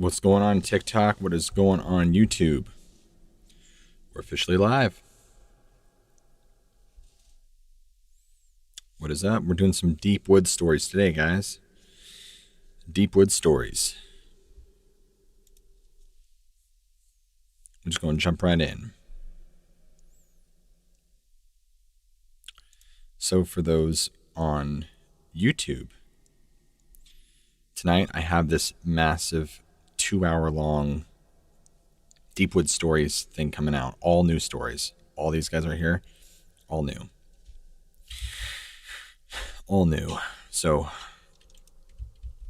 What's going on TikTok? What is going on YouTube? We're officially live. What is up? We're doing some deep wood stories today, guys. Deep wood stories. I'm just going to jump right in. So for those on YouTube, tonight I have this massive 2-hour-long Deep Wood Stories thing coming out. All new stories. All these guys right here, all new. All new. So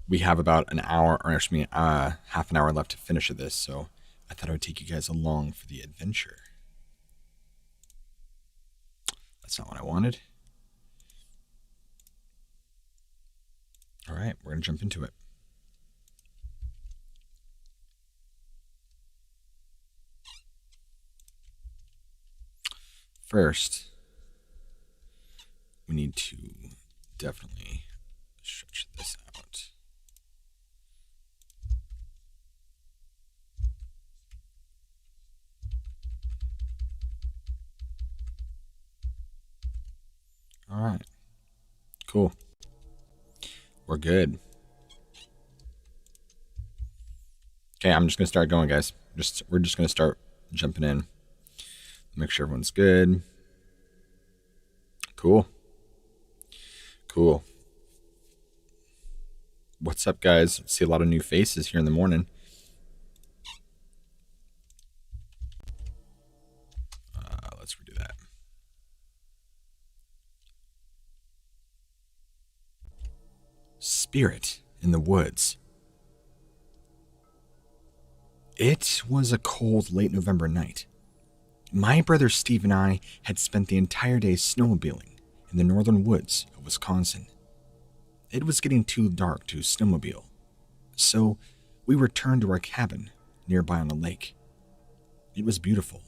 we have about an hour, or actually half an hour left to finish this. So I thought I would take you guys along for the adventure. That's not what I wanted. All right, we're going to jump into it. First, we need to definitely stretch this out. All right, cool. We're good. Okay, I'm just going to start going, guys. We're just going to start jumping in. Make sure everyone's good. Cool. What's up, guys? See a lot of new faces here in the morning. Let's redo that. Spirit in the woods. It was a cold late November night. My brother Steve and I had spent the entire day snowmobiling in the northern woods of Wisconsin. It was getting too dark to snowmobile, so we returned to our cabin nearby on a lake. It was beautiful,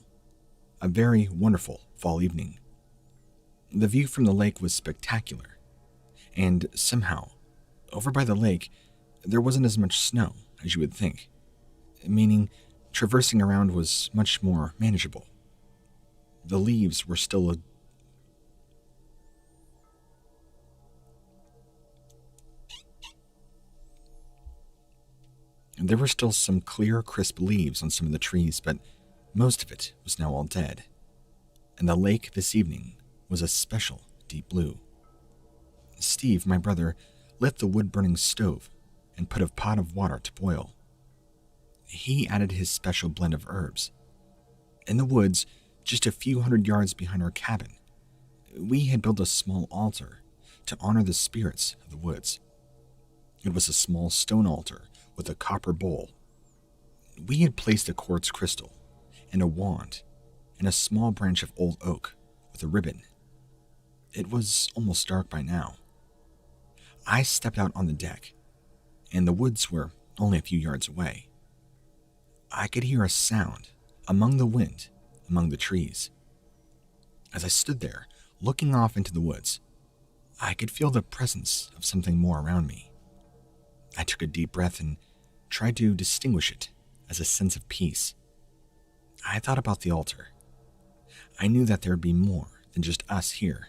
a very wonderful fall evening. The view from the lake was spectacular, and somehow, over by the lake, there wasn't as much snow as you would think, meaning traversing around was much more manageable. The leaves were still There were still some clear, crisp leaves on some of the trees, but most of it was now all dead. And the lake this evening was a special deep blue. Steve, my brother, lit the wood-burning stove and put a pot of water to boil. He added his special blend of herbs. In the woods, just a few hundred yards behind our cabin, we had built a small altar to honor the spirits of the woods. It was a small stone altar with a copper bowl. We had placed a quartz crystal and a wand and a small branch of old oak with a ribbon. It was almost dark by now. I stepped out on the deck, and the woods were only a few yards away. I could hear a sound among the wind, among the trees. As I stood there, looking off into the woods, I could feel the presence of something more around me. I took a deep breath and tried to distinguish it as a sense of peace. I thought about the altar. I knew that there would be more than just us here.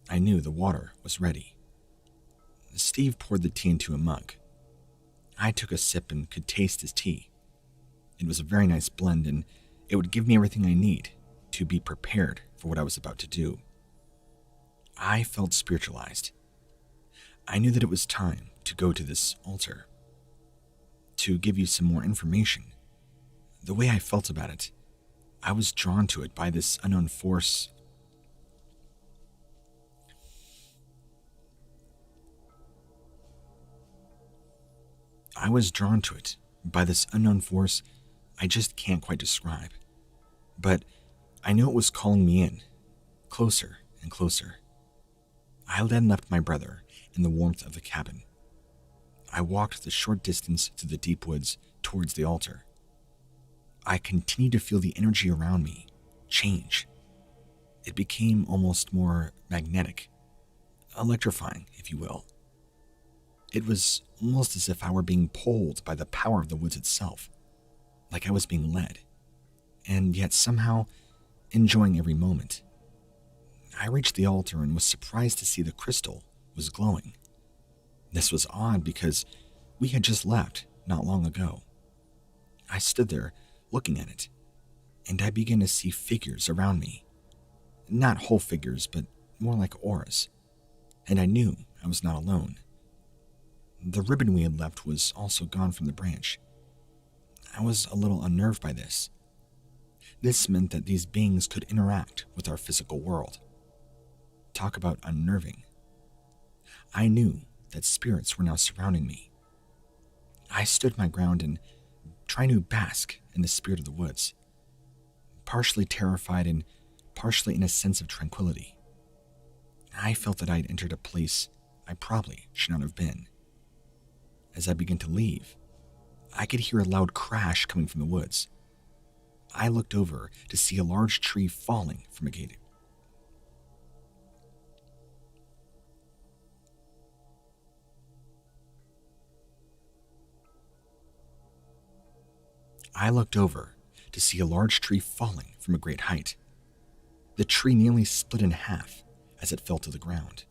I knew the water was ready. Steve poured the tea into a mug. I took a sip and could taste his tea. It was a very nice blend, and it would give me everything I need to be prepared for what I was about to do. I felt spiritualized. I knew that it was time to go to this altar. To give you some more information, the way I felt about it, I was drawn to it by this unknown force. I just can't quite describe. But I knew it was calling me in, closer and closer. I then left my brother in the warmth of the cabin. I walked the short distance through the deep woods towards the altar. I continued to feel the energy around me change. It became almost more magnetic, electrifying, if you will. It was almost as if I were being pulled by the power of the woods itself, like I was being led, and yet somehow enjoying every moment. I reached the altar and was surprised to see the crystal was glowing. This was odd because we had just left not long ago. I stood there looking at it, and I began to see figures around me. Not whole figures, but more like auras. And I knew I was not alone. The ribbon we had left was also gone from the branch. I was a little unnerved by this. This meant that these beings could interact with our physical world. Talk about unnerving. I knew that spirits were now surrounding me. I stood my ground and tried to bask in the spirit of the woods, partially terrified and partially in a sense of tranquility. I felt that I had entered a place I probably should not have been. As I began to leave, I could hear a loud crash coming from the woods. I looked over to see a large tree falling from a gate. From a great height. The tree nearly split in half as it fell to the ground,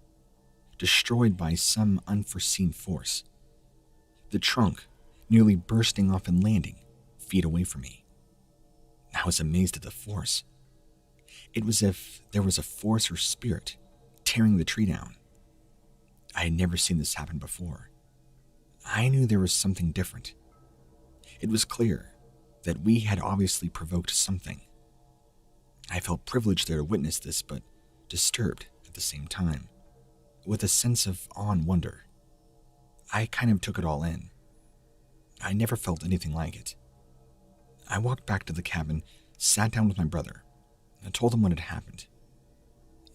destroyed by some unforeseen force. The trunk nearly bursting off and landing feet away from me. I was amazed at the force. It was as if there was a force or spirit tearing the tree down. I had never seen this happen before. I knew there was something different. It was clear that we had obviously provoked something. I felt privileged there to witness this, but disturbed at the same time, with a sense of awe and wonder. I kind of took it all in. I never felt anything like it. I walked back to the cabin, sat down with my brother, and told him what had happened.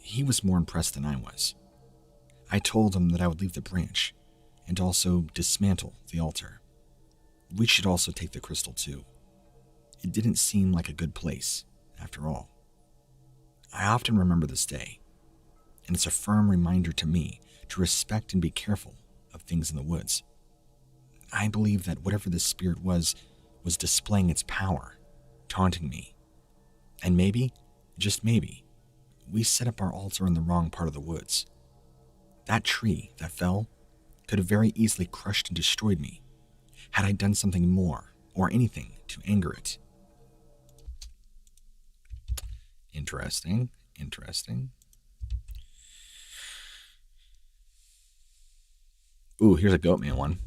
He was more impressed than I was. I told him that I would leave the branch, and also dismantle the altar. We should also take the crystal too. It didn't seem like a good place, after all. I often remember this day, and it's a firm reminder to me to respect and be careful of things in the woods. I believe that whatever this spirit was displaying its power, taunting me. And maybe, just maybe, we set up our altar in the wrong part of the woods. That tree that fell could have very easily crushed and destroyed me had I done something more or anything to anger it. Interesting. Ooh, here's a Goat Man one.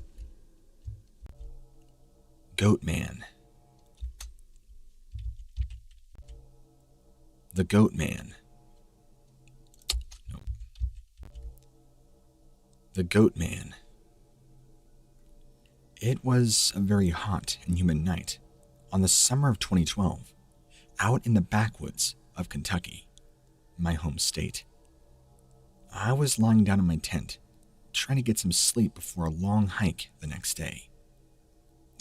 Goat Man. The Goat Man. Nope. The Goat Man. It was a very hot and humid night on the summer of 2012, out in the backwoods of Kentucky, my home state. I was lying down in my tent, trying to get some sleep before a long hike the next day.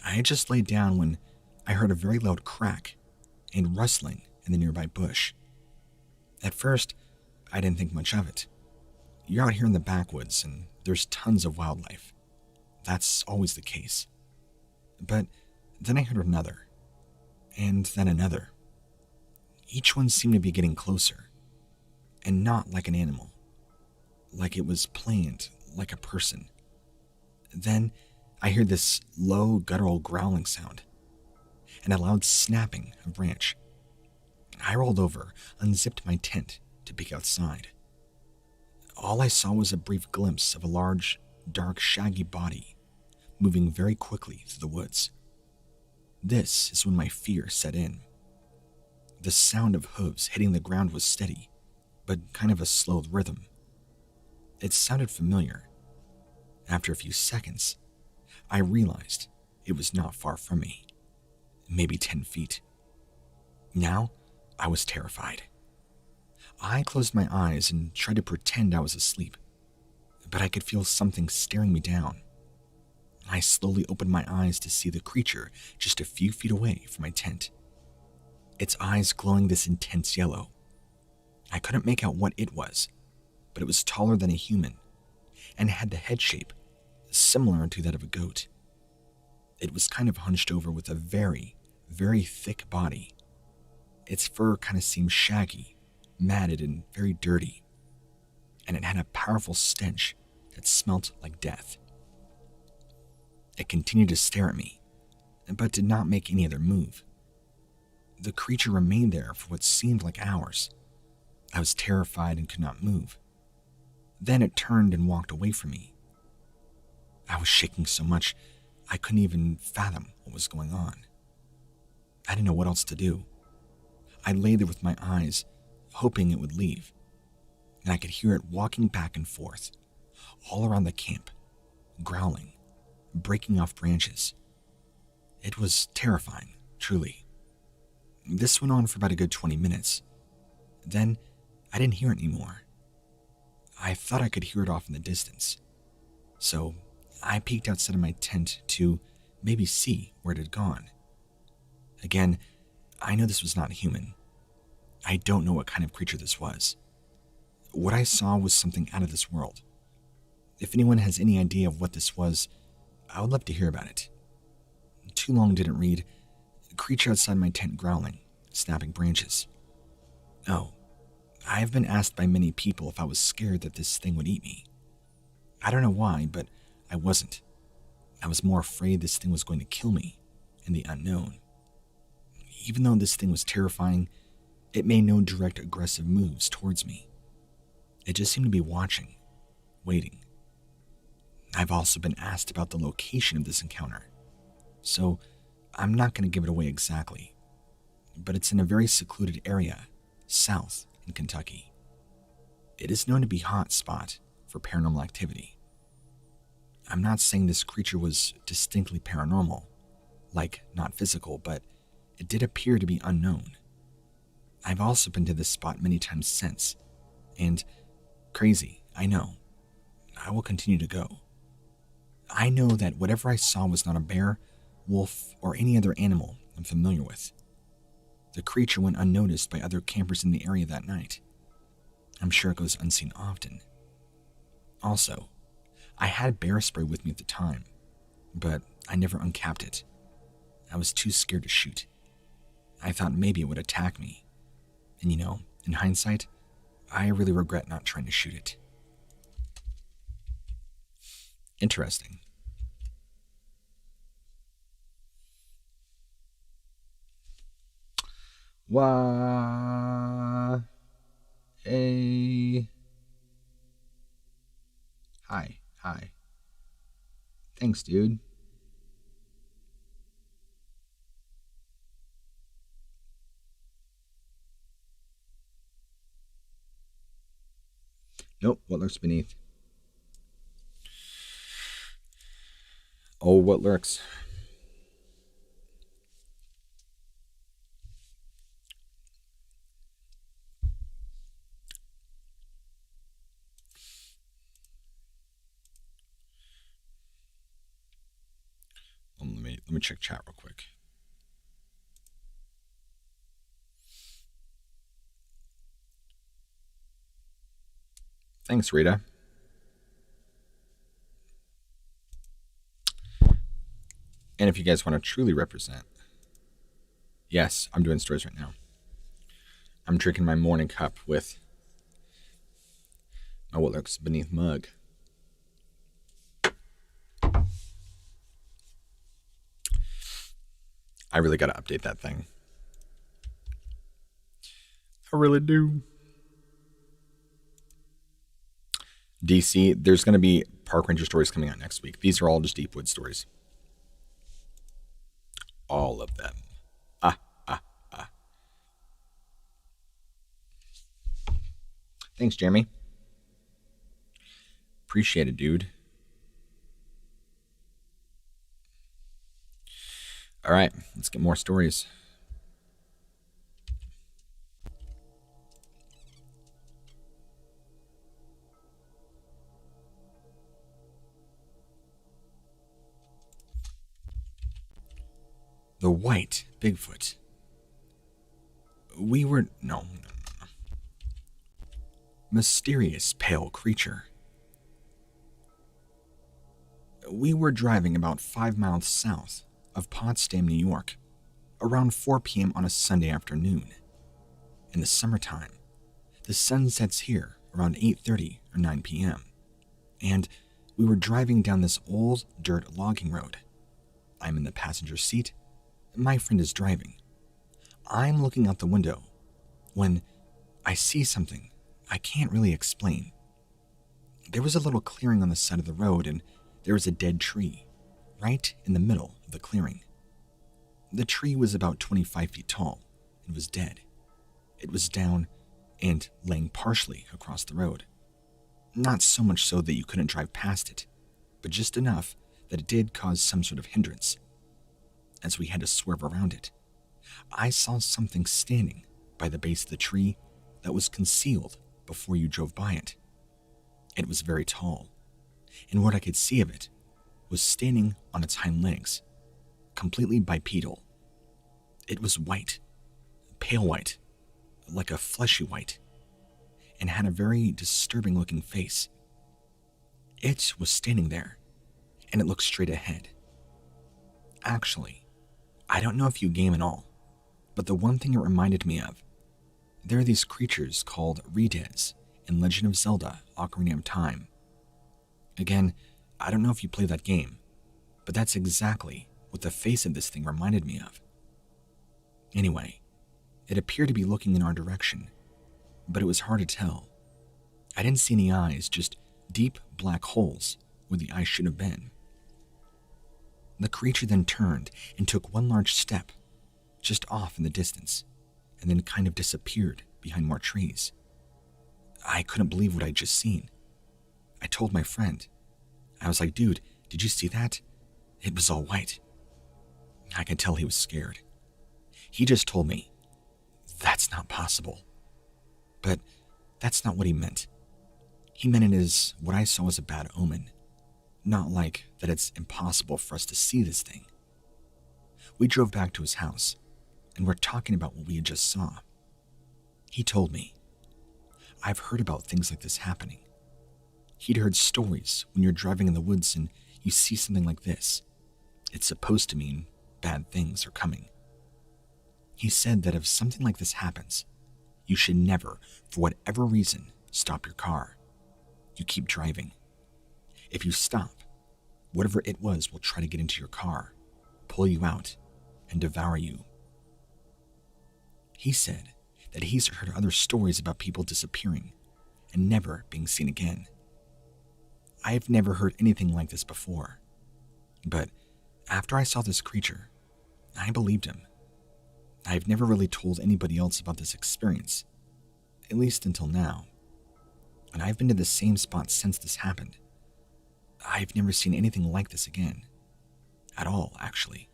I had just laid down when I heard a very loud crack and rustling in the nearby bush. At first, I didn't think much of it. You're out here in the backwoods and there's tons of wildlife. That's always the case. But Then I heard another, and then another. Each one seemed to be getting closer, and not like an animal, like it was planned, like a person. Then I heard this low, guttural growling sound, and a loud snapping of branch. I rolled over, unzipped my tent to peek outside. All I saw was a brief glimpse of a large, dark, shaggy body moving very quickly through the woods. This is when my fear set in. The sound of hooves hitting the ground was steady, but kind of a slow rhythm. It sounded familiar. After a few seconds, I realized it was not far from me, maybe 10 feet. Now, I was terrified. I closed my eyes and tried to pretend I was asleep, but I could feel something staring me down. I slowly opened my eyes to see the creature just a few feet away from my tent, its eyes glowing this intense yellow. I couldn't make out what it was, but it was taller than a human and had the head shape similar to that of a goat. It was kind of hunched over with a very, very thick body. Its fur kind of seemed shaggy, matted, and very dirty, and it had a powerful stench that smelt like death. It continued to stare at me, but did not make any other move. The creature remained there for what seemed like hours. I was terrified and could not move. Then it turned and walked away from me. I was shaking so much I couldn't even fathom what was going on. I didn't know what else to do. I lay there with my eyes, hoping it would leave, and I could hear it walking back and forth, all around the camp, growling, breaking off branches. It was terrifying, truly. This went on for about a good 20 minutes. Then, I didn't hear it anymore. I thought I could hear it off in the distance. So, I peeked outside of my tent to maybe see where it had gone. Again, I know this was not human. I don't know what kind of creature this was. What I saw was something out of this world. If anyone has any idea of what this was, I would love to hear about it. Too long didn't read. Creature outside my tent growling, snapping branches. Oh, I have been asked by many people if I was scared that this thing would eat me. I don't know why, but I wasn't. I was more afraid this thing was going to kill me in the unknown. Even though this thing was terrifying, it made no direct aggressive moves towards me. It just seemed to be watching, waiting. I've also been asked about the location of this encounter, so I'm not going to give it away exactly, but it's in a very secluded area, south in Kentucky. It is known to be a hot spot for paranormal activity. I'm not saying this creature was distinctly paranormal, like not physical, but it did appear to be unknown. I've also been to this spot many times since, and crazy, I know. I will continue to go. I know that whatever I saw was not a bear, wolf, or any other animal I'm familiar with. The creature went unnoticed by other campers in the area that night. I'm sure it goes unseen often. Also, I had bear spray with me at the time, but I never uncapped it. I was too scared to shoot. I thought maybe it would attack me. And in hindsight, I really regret not trying to shoot it. Interesting. Wah. Hey. Hi. Thanks, dude. Nope, what lurks beneath? Oh, what lurks? Let me check chat real quick. Thanks, Rita. And if you guys want to truly represent, yes, I'm doing stories right now. I'm drinking my morning cup with my what looks beneath mug. I really got to update that thing. I really do. DC, there's going to be park ranger stories coming out next week. These are all just Deepwood stories. All of them. Thanks, Jeremy. Appreciate it, dude. All right, let's get more stories. The White Bigfoot. No. Mysterious pale creature. We were driving about 5 miles south of Potsdam, New York, around 4 p.m. on a Sunday afternoon. In the summertime, the sun sets here around 8:30 or 9 p.m., and we were driving down this old dirt logging road. I'm in the passenger seat, and my friend is driving. I'm looking out the window when I see something I can't really explain. There was a little clearing on the side of the road, and there was a dead tree right in the middle of the clearing. The tree was about 25 feet tall and was dead. It was down and laying partially across the road. Not so much so that you couldn't drive past it, but just enough that it did cause some sort of hindrance, as we had to swerve around it. I saw something standing by the base of the tree that was concealed before you drove by it. It was very tall, and what I could see of it was standing on its hind legs, completely bipedal. It was white, pale white, like a fleshy white, and had a very disturbing looking face. It was standing there, and it looked straight ahead. Actually, I don't know if you game at all, but the one thing it reminded me of, there are these creatures called Redes in Legend of Zelda: Ocarina of Time. Again, I don't know if you play that game, but that's exactly what the face of this thing reminded me of. Anyway, it appeared to be looking in our direction, but it was hard to tell. I didn't see any eyes, just deep black holes where the eyes should have been. The creature then turned and took one large step, just off in the distance, and then kind of disappeared behind more trees. I couldn't believe what I'd just seen. I told my friend. I was like, dude, did you see that? It was all white. I could tell he was scared. He just told me, that's not possible. But that's not what he meant. He meant it as what I saw as a bad omen. Not like that it's impossible for us to see this thing. We drove back to his house, and we're talking about what we had just saw. He told me, I've heard about things like this happening. He'd heard stories when you're driving in the woods and you see something like this. It's supposed to mean bad things are coming. He said that if something like this happens, you should never, for whatever reason, stop your car. You keep driving. If you stop, whatever it was will try to get into your car, pull you out, and devour you. He said that he's heard other stories about people disappearing and never being seen again. I've never heard anything like this before, but after I saw this creature, I believed him. I've never really told anybody else about this experience, at least until now, and I've been to the same spot since this happened. I've never seen anything like this again. At all, actually.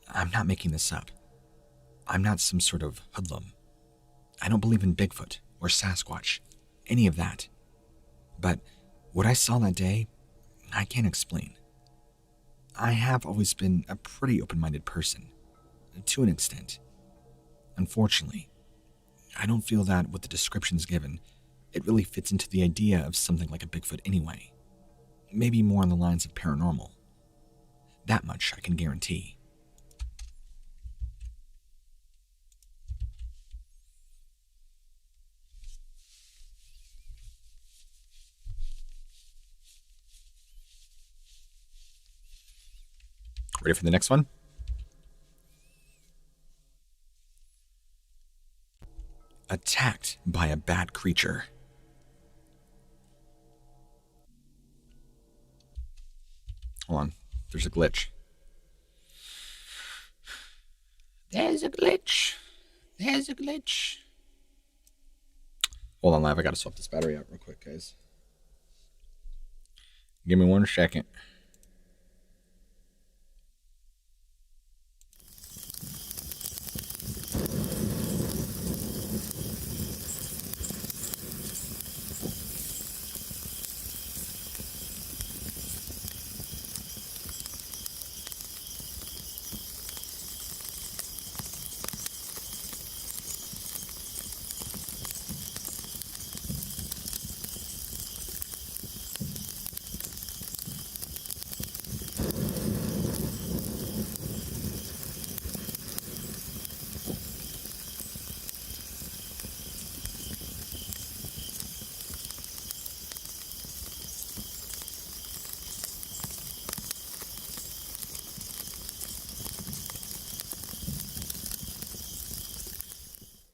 I'm not making this up. I'm not some sort of hoodlum. I don't believe in Bigfoot or Sasquatch, any of that. But what I saw that day, I can't explain. I have always been a pretty open-minded person, to an extent. Unfortunately, I don't feel that with the descriptions given, it really fits into the idea of something like a Bigfoot anyway. Maybe more on the lines of paranormal. That much I can guarantee. Ready for the next one? Attacked by a bad creature. Hold on. There's a glitch. There's a glitch. There's a glitch. Hold on, live. I gotta swap this battery out real quick, guys. Give me 1 second.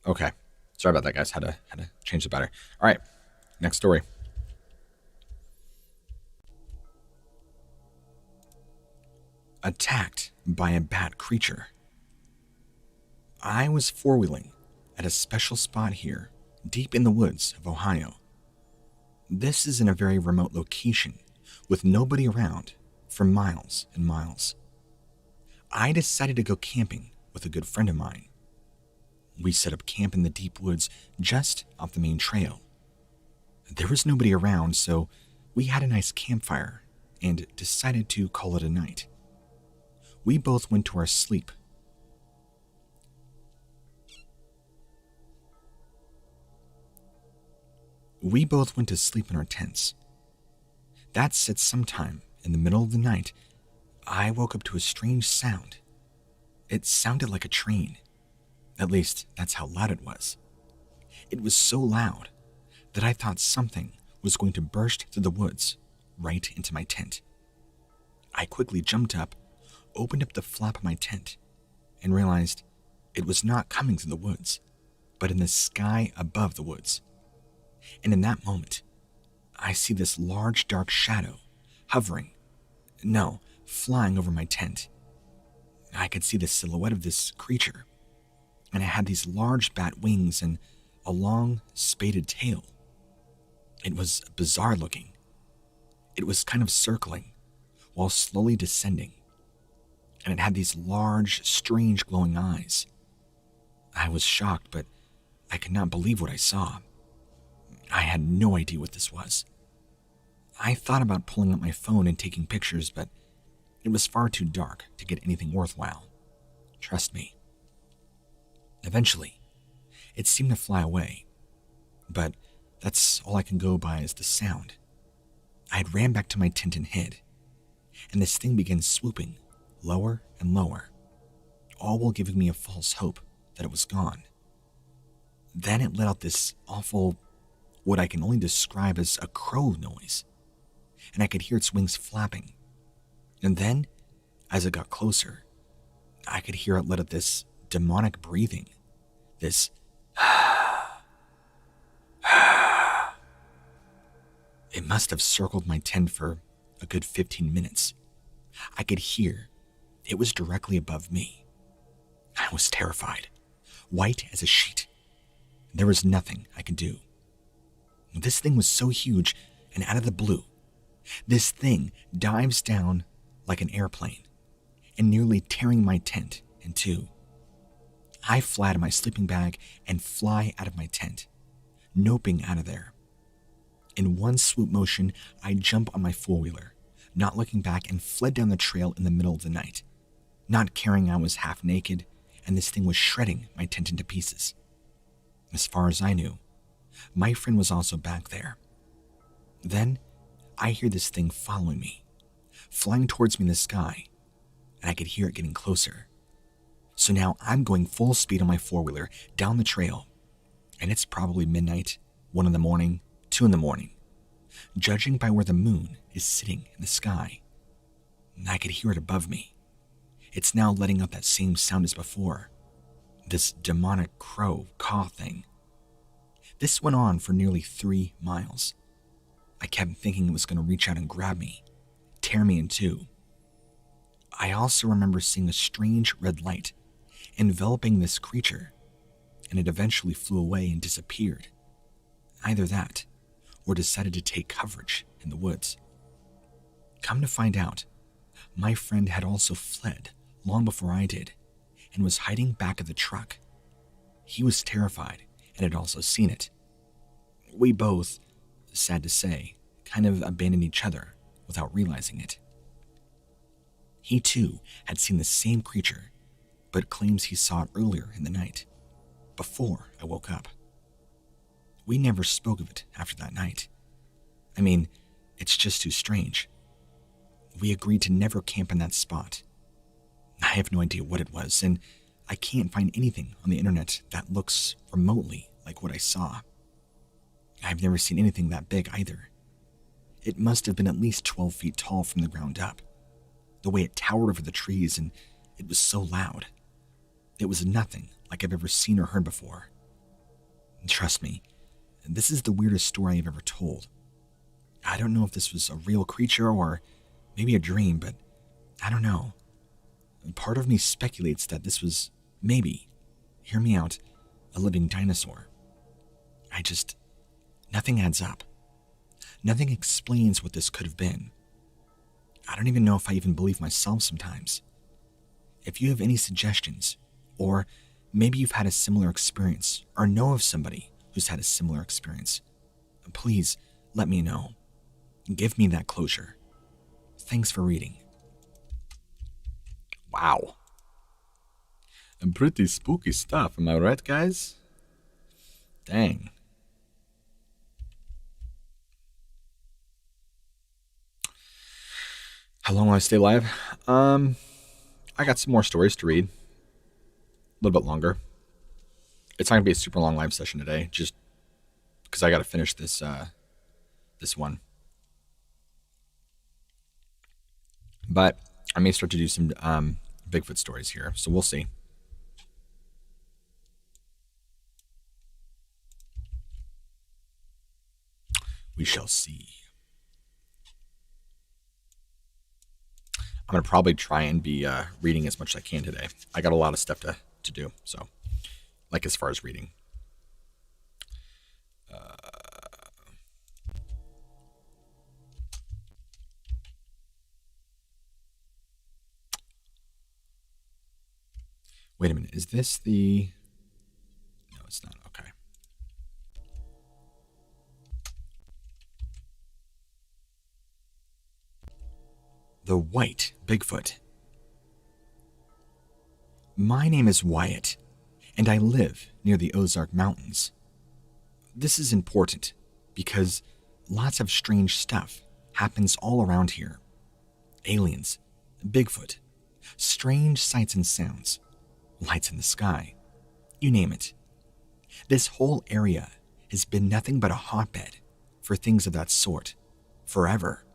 Okay. Sorry about that, guys. Had to change the battery. All right. Next story. Attacked by a bad creature. I was four-wheeling at a special spot here, deep in the woods of Ohio. This is in a very remote location, with nobody around for miles and miles. I decided to go camping with a good friend of mine. We set up camp in the deep woods just off the main trail. There was nobody around, so we had a nice campfire and decided to call it a night. We both went to our sleep. We both went to sleep in our tents. That's at some time in the middle of the night, I woke up to a strange sound. It sounded like a train. At least, that's how loud it was. It was so loud that I thought something was going to burst through the woods right into my tent. I quickly jumped up, opened up the flap of my tent, and realized it was not coming through the woods, but in the sky above the woods. And in that moment, I see this large dark shadow flying over my tent. I could see the silhouette of this creature, and it had these large bat wings and a long, spaded tail. It was bizarre looking. It was kind of circling while slowly descending, and it had these large, strange glowing eyes. I was shocked, but I could not believe what I saw. I had no idea what this was. I thought about pulling up my phone and taking pictures, but it was far too dark to get anything worthwhile. Trust me. Eventually, it seemed to fly away, but that's all I can go by is the sound. I had ran back to my tent and hid, and this thing began swooping lower and lower, all while giving me a false hope that it was gone. Then it let out this awful, what I can only describe as a crow noise, and I could hear its wings flapping. And then, as it got closer, I could hear it let out this demonic breathing, this It must have circled my tent for a good 15 minutes. I could hear it was directly above me. I was terrified, white as a sheet. There was nothing I could do. This thing was so huge, and out of the blue, this thing dives down like an airplane and nearly tearing my tent in two. I fly out of my sleeping bag and fly out of my tent, noping out of there. In one swoop motion, I jump on my four-wheeler, not looking back, and fled down the trail in the middle of the night, not caring I was half naked and this thing was shredding my tent into pieces. As far as I knew, my friend was also back there. Then, I hear this thing following me, flying towards me in the sky, and I could hear it getting closer. So now I'm going full speed on my four-wheeler down the trail, and it's probably midnight, 1 in the morning, 2 in the morning, judging by where the moon is sitting in the sky. And I could hear it above me. It's now letting out that same sound as before, this demonic crow caw thing. This went on for nearly 3 miles. I kept thinking it was going to reach out and grab me, tear me in two. I also remember seeing a strange red light enveloping this creature, and it eventually flew away and disappeared. Either that, or decided to take coverage in the woods. Come to find out, my friend had also fled long before I did, and was hiding back of the truck. He was terrified and had also seen it. We both, sad to say, kind of abandoned each other without realizing it. He too had seen the same creature, but claims he saw it earlier in the night, before I woke up. We never spoke of it after that night. I mean, it's just too strange. We agreed to never camp in that spot. I have no idea what it was, and I can't find anything on the internet that looks remotely like what I saw. I've never seen anything that big either. It must have been at least 12 feet tall from the ground up. The way it towered over the trees, and it was so loud. It was nothing like I've ever seen or heard before. And trust me, this is the weirdest story I've ever told. I don't know if this was a real creature or maybe a dream, but I don't know. Part of me speculates that this was maybe, hear me out, a living dinosaur. Nothing adds up. Nothing explains what this could have been. I don't even know if I even believe myself sometimes. If you have any suggestions, or maybe you've had a similar experience, or know of somebody who's had a similar experience, please let me know. Give me that closure. Thanks for reading. Wow. And pretty spooky stuff, am I right, guys? Dang. How long will I stay live? I got some more stories to read. A little bit longer. It's not going to be a super long live session today, just because I got to finish this one. But I may start to do some Bigfoot stories here, so we'll see. We shall see. I'm going to probably try and be reading as much as I can today. I got a lot of stuff to do, so, like as far as reading. Wait a minute, is this the... No, it's not, okay. The White Bigfoot. My name is Wyatt, and I live near the Ozark Mountains. This is important because lots of strange stuff happens all around here. Aliens, Bigfoot, strange sights and sounds, lights in the sky, you name it. This whole area has been nothing but a hotbed for things of that sort forever.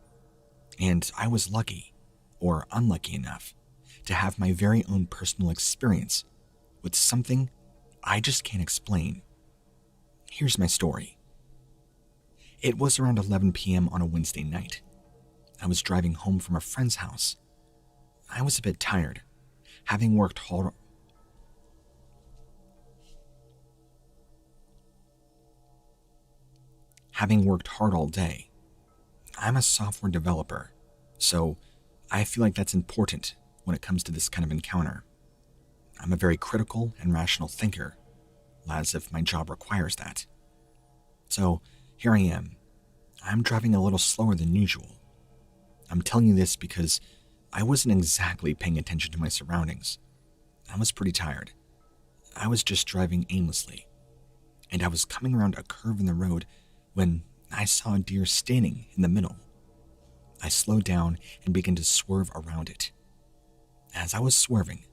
And I was lucky, or unlucky enough, to have my very own personal experience with something I just can't explain. Here's my story. It was around 11 p.m. on a Wednesday night. I was driving home from a friend's house. I was a bit tired, having worked hard all day. I'm a software developer, so I feel like that's important when it comes to this kind of encounter. I'm a very critical and rational thinker, as if my job requires that. So here I am. I'm driving a little slower than usual. I'm telling you this because I wasn't exactly paying attention to my surroundings. I was pretty tired. I was just driving aimlessly, and I was coming around a curve in the road when I saw a deer standing in the middle. I slowed down and began to swerve around it. As I was swerving,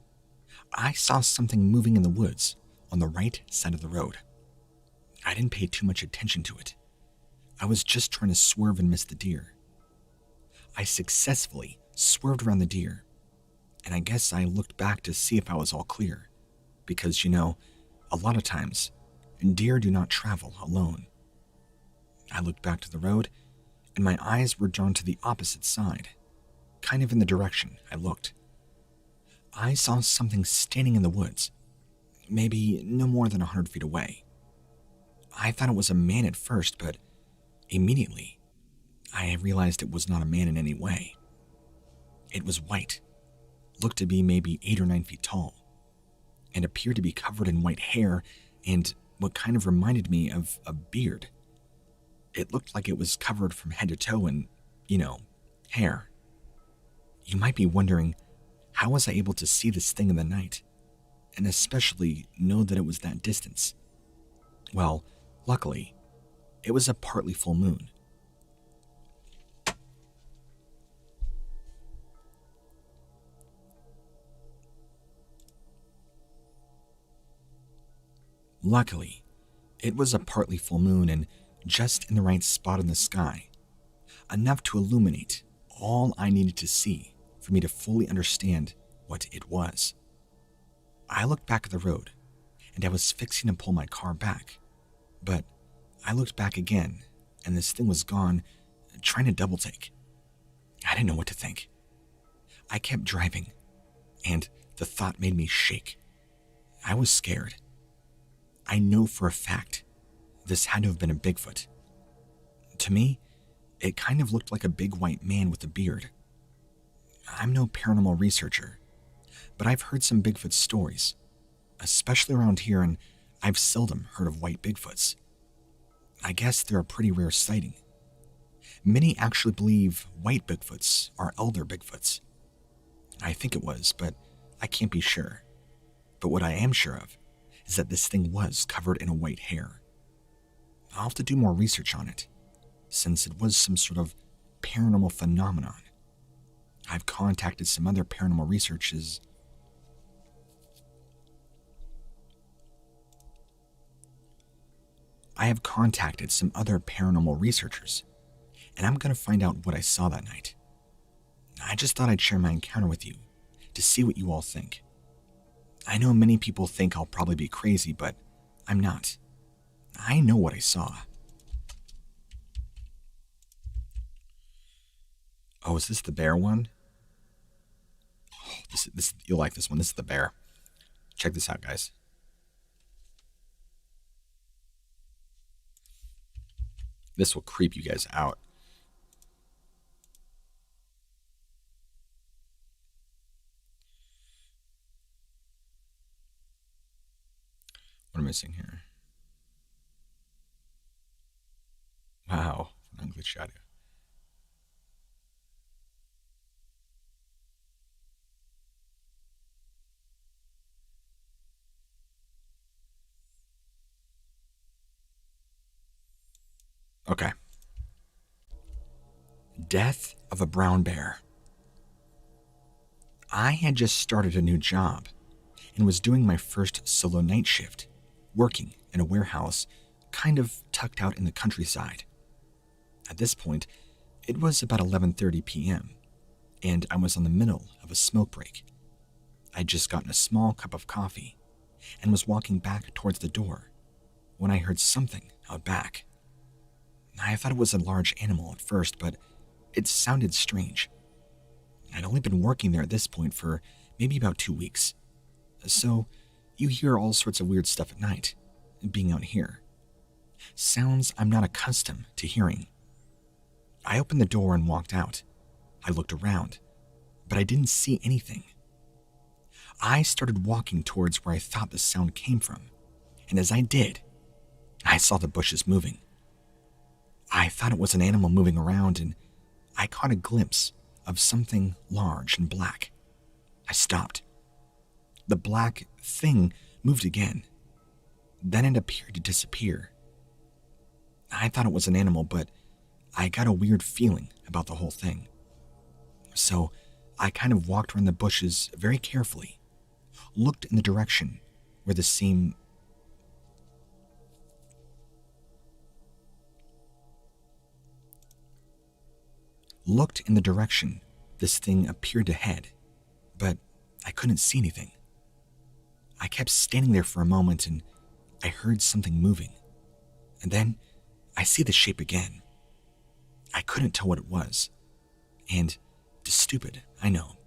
I saw something moving in the woods on the right side of the road. I didn't pay too much attention to it. I was just trying to swerve and miss the deer. I successfully swerved around the deer, and I guess I looked back to see if I was all clear, because, a lot of times, deer do not travel alone. I looked back to the road, and my eyes were drawn to the opposite side, kind of in the direction I looked. I saw something standing in the woods, maybe no more than 100 feet away. I thought it was a man at first, but immediately, I realized it was not a man in any way. It was white, looked to be maybe 8 or 9 feet tall, and appeared to be covered in white hair and what kind of reminded me of a beard. It looked like it was covered from head to toe in, hair. You might be wondering, how was I able to see this thing in the night, and especially know that it was that distance? Well, luckily, it was a partly full moon. Luckily, it was a partly full moon and just in the right spot in the sky, enough to illuminate all I needed to see for me to fully understand what it was. I looked back at the road, and I was fixing to pull my car back, but I looked back again, and this thing was gone, trying to double take. I didn't know what to think. I kept driving, and the thought made me shake. I was scared. I know for a fact this had to have been a Bigfoot. To me, it kind of looked like a big white man with a beard. I'm no paranormal researcher, but I've heard some Bigfoot stories, especially around here, and I've seldom heard of white Bigfoots. I guess they're a pretty rare sighting. Many actually believe white Bigfoots are elder Bigfoots. I think it was, but I can't be sure. But what I am sure of is that this thing was covered in a white hair. I'll have to do more research on it, since it was some sort of paranormal phenomenon. I've contacted some other paranormal researchers. And I'm going to find out what I saw that night. I just thought I'd share my encounter with you to see what you all think. I know many people think I'll probably be crazy, but I'm not. I know what I saw. Oh, is this the bear one? Oh, this you'll like this one. This is the bear. Check this out, guys. This will creep you guys out. What am I missing here? Wow, an ugly shadow. Okay. Death of a brown bear. I had just started a new job and was doing my first solo night shift, working in a warehouse kind of tucked out in the countryside. At this point, it was about 11:30 p.m., and I was in the middle of a smoke break. I'd just gotten a small cup of coffee and was walking back towards the door when I heard something out back. I thought it was a large animal at first, but it sounded strange. I'd only been working there at this point for maybe about 2 weeks. So you hear all sorts of weird stuff at night, being out here. Sounds I'm not accustomed to hearing. I opened the door and walked out. I looked around, but I didn't see anything. I started walking towards where I thought the sound came from, and as I did, I saw the bushes moving. I thought it was an animal moving around, and I caught a glimpse of something large and black. I stopped. The black thing moved again. Then it appeared to disappear. I thought it was an animal, but I got a weird feeling about the whole thing. So I kind of walked around the bushes very carefully, looked in the direction where the same looked in the direction this thing appeared to head, but I couldn't see anything. I kept standing there for a moment and I heard something moving. And then I see the shape again. I couldn't tell what it was. And, stupid, I know,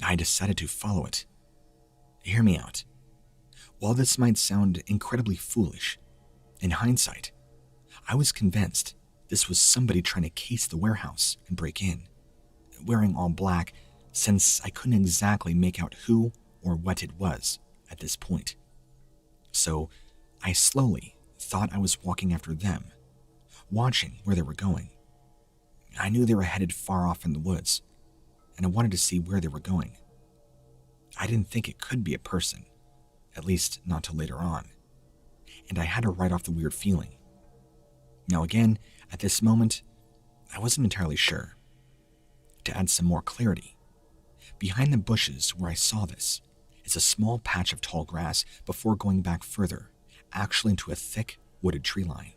I decided to follow it. Hear me out. While this might sound incredibly foolish, in hindsight, I was convinced this was somebody trying to case the warehouse and break in, wearing all black, since I couldn't exactly make out who or what it was at this point. So I slowly thought I was walking after them, watching where they were going. I knew they were headed far off in the woods, and I wanted to see where they were going. I didn't think it could be a person, at least not till later on, and I had to write off the weird feeling. Now again, at this moment, I wasn't entirely sure. To add some more clarity, behind the bushes where I saw this is a small patch of tall grass before going back further, actually into a thick, wooded tree line.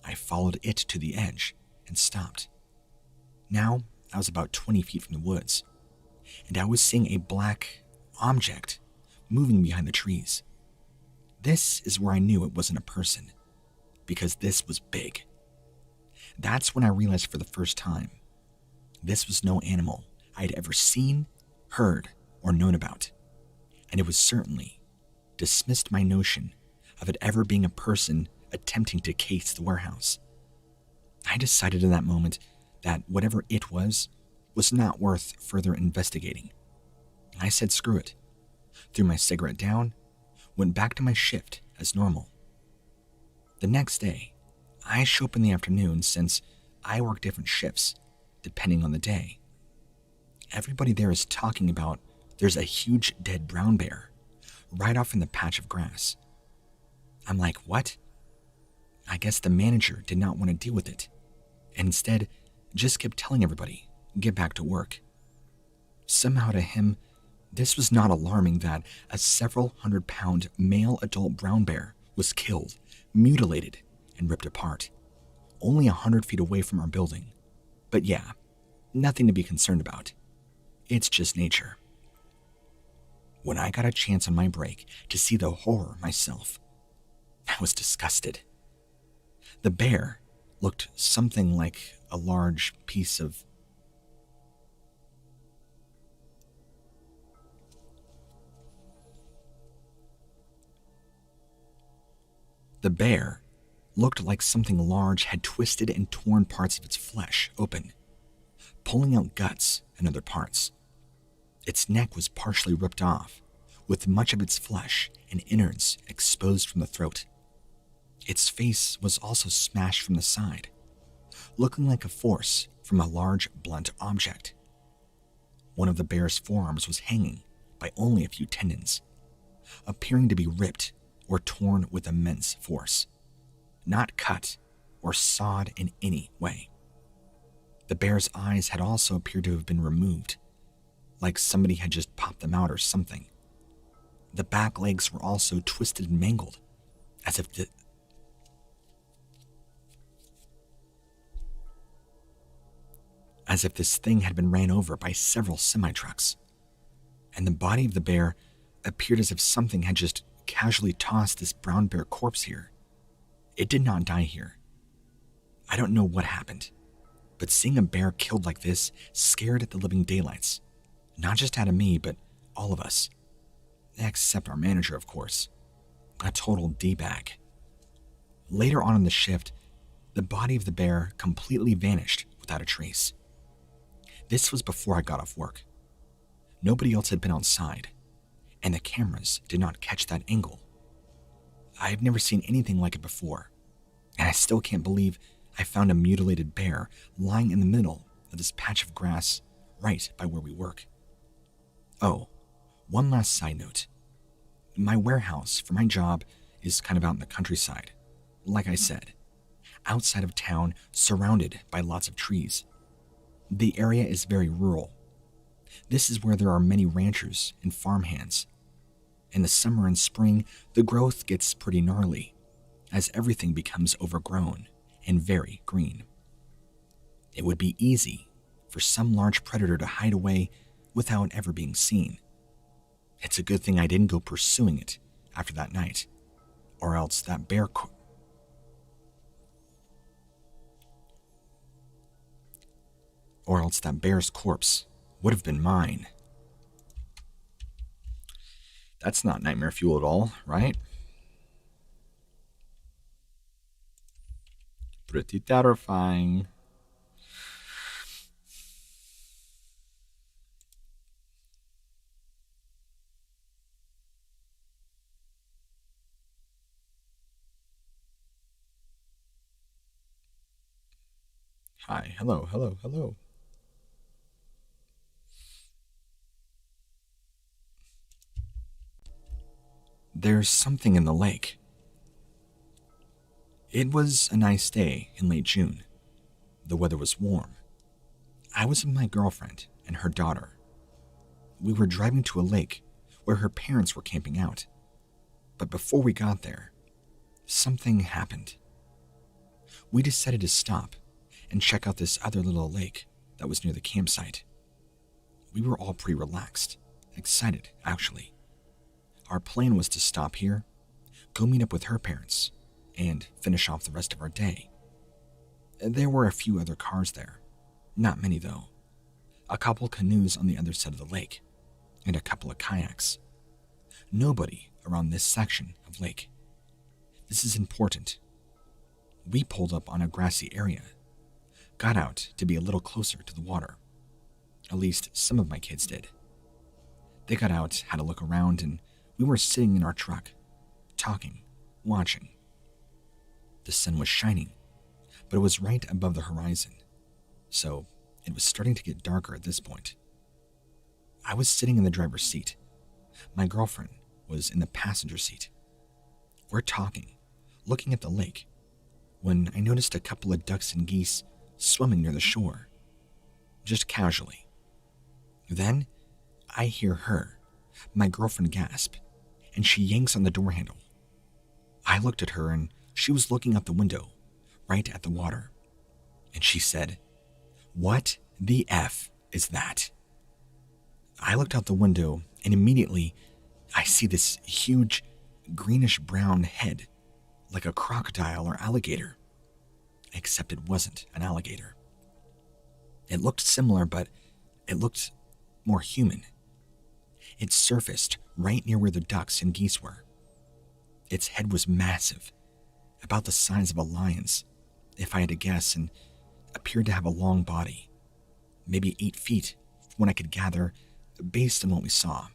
I followed it to the edge and stopped. Now I was about 20 feet from the woods, and I was seeing a black object moving behind the trees. This is where I knew it wasn't a person, because this was big. That's when I realized for the first time, this was no animal I had ever seen, heard, or known about, and it was certainly dismissed my notion of it ever being a person attempting to case the warehouse. I decided in that moment that whatever it was not worth further investigating. I said screw it, threw my cigarette down, went back to my shift as normal. The next day, I show up in the afternoon since I work different shifts, depending on the day. Everybody there is talking about there's a huge dead brown bear right off in the patch of grass. I'm like, what? I guess the manager did not want to deal with it, and instead just kept telling everybody, get back to work. Somehow to him, this was not alarming that a several 100-pound male adult brown bear was killed, mutilated, and ripped apart, only 100 feet away from our building. But yeah, nothing to be concerned about. It's just nature. When I got a chance on my break to see the horror myself, I was disgusted. The bear looked something like a large piece of The bear looked like something large had twisted and torn parts of its flesh open, pulling out guts and other parts. Its neck was partially ripped off, with much of its flesh and innards exposed from the throat. Its face was also smashed from the side, looking like a force from a large, blunt object. One of the bear's forearms was hanging by only a few tendons, appearing to be ripped or torn with immense force, not cut or sawed in any way. The bear's eyes had also appeared to have been removed, like somebody had just popped them out or something. The back legs were also twisted and mangled, as if this thing had been ran over by several semi-trucks. And the body of the bear appeared as if something had just casually tossed this brown bear corpse here. It did not die here. I don't know what happened, but seeing a bear killed like this scared the living daylights, not just out of me, but all of us. Except our manager, of course. A total D-bag. Later on in the shift, the body of the bear completely vanished without a trace. This was before I got off work. Nobody else had been outside, and the cameras did not catch that angle. I have never seen anything like it before, and I still can't believe I found a mutilated bear lying in the middle of this patch of grass right by where we work. Oh, one last side note. My warehouse for my job is kind of out in the countryside, like I said, outside of town, surrounded by lots of trees. The area is very rural, This is where there are many ranchers and farmhands. In the summer and spring, the growth gets pretty gnarly, as everything becomes overgrown and very green. It would be easy for some large predator to hide away without ever being seen. It's a good thing I didn't go pursuing it after that night, or else that bear's corpse would have been mine. That's not nightmare fuel at all, right? Pretty terrifying. Hi, hello, hello, hello. There's something in the lake. It was a nice day in late June. The weather was warm. I was with my girlfriend and her daughter. We were driving to a lake where her parents were camping out. But before we got there, something happened. We decided to stop and check out this other little lake that was near the campsite. We were all pretty relaxed, excited actually. Our plan was to stop here, go meet up with her parents, and finish off the rest of our day. There were a few other cars there, not many though. A couple canoes on the other side of the lake, and a couple of kayaks. Nobody around this section of lake. This is important. We pulled up on a grassy area, got out to be a little closer to the water. At least some of my kids did. They got out, had a look around, and we were sitting in our truck, talking, watching. The sun was shining, but it was right above the horizon, so it was starting to get darker at this point. I was sitting in the driver's seat. My girlfriend was in the passenger seat. We're talking, looking at the lake, when I noticed a couple of ducks and geese swimming near the shore, just casually. Then I hear her, my girlfriend, gasp, and she yanks on the door handle. I looked at her and she was looking out the window, right at the water, and she said, "What the F is that?" I looked out the window and immediately I see this huge greenish-brown head, like a crocodile or alligator, except it wasn't an alligator. It looked similar, but it looked more human. It surfaced right near where the ducks and geese were. Its head was massive, about the size of a lion's, if I had to guess, and appeared to have a long body, maybe 8 feet, from what I could gather based on what we saw.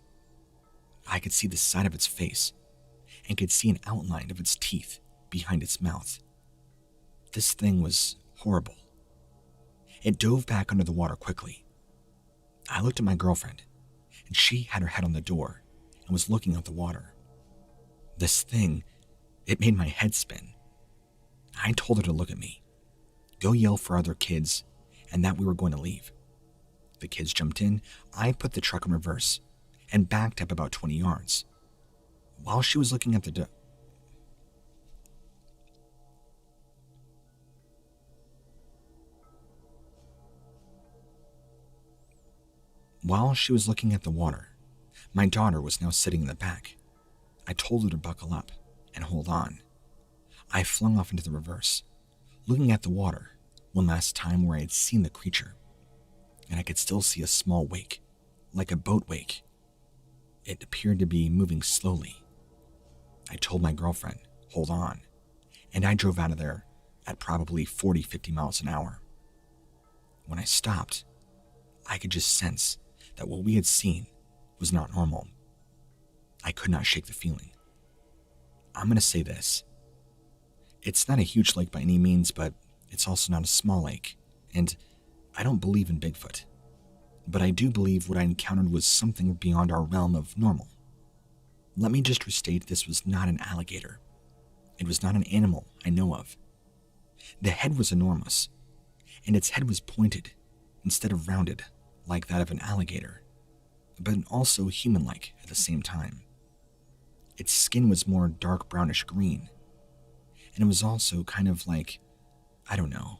I could see the side of its face and could see an outline of its teeth behind its mouth. This thing was horrible. It dove back under the water quickly. I looked at my girlfriend, and she had her head on the door and was looking out the water. This thing, it made my head spin. I told her to look at me, go yell for other kids, and that we were going to leave. The kids jumped in, I put the truck in reverse, and backed up about 20 yards. While she was looking at the water, my daughter was now sitting in the back. I told her to buckle up and hold on. I flung off into the reverse, looking at the water one last time where I had seen the creature, and I could still see a small wake, like a boat wake. It appeared to be moving slowly. I told my girlfriend, hold on, and I drove out of there at probably 40-50 miles an hour. When I stopped, I could just sense that what we had seen was not normal. I could not shake the feeling. I'm going to say this. It's not a huge lake by any means, but it's also not a small lake, and I don't believe in Bigfoot. But I do believe what I encountered was something beyond our realm of normal. Let me just restate, this was not an alligator. It was not an animal I know of. The head was enormous, and its head was pointed instead of rounded like that of an alligator. but also human-like at the same time. Its skin was more dark brownish green, and it was also kind of like, I don't know,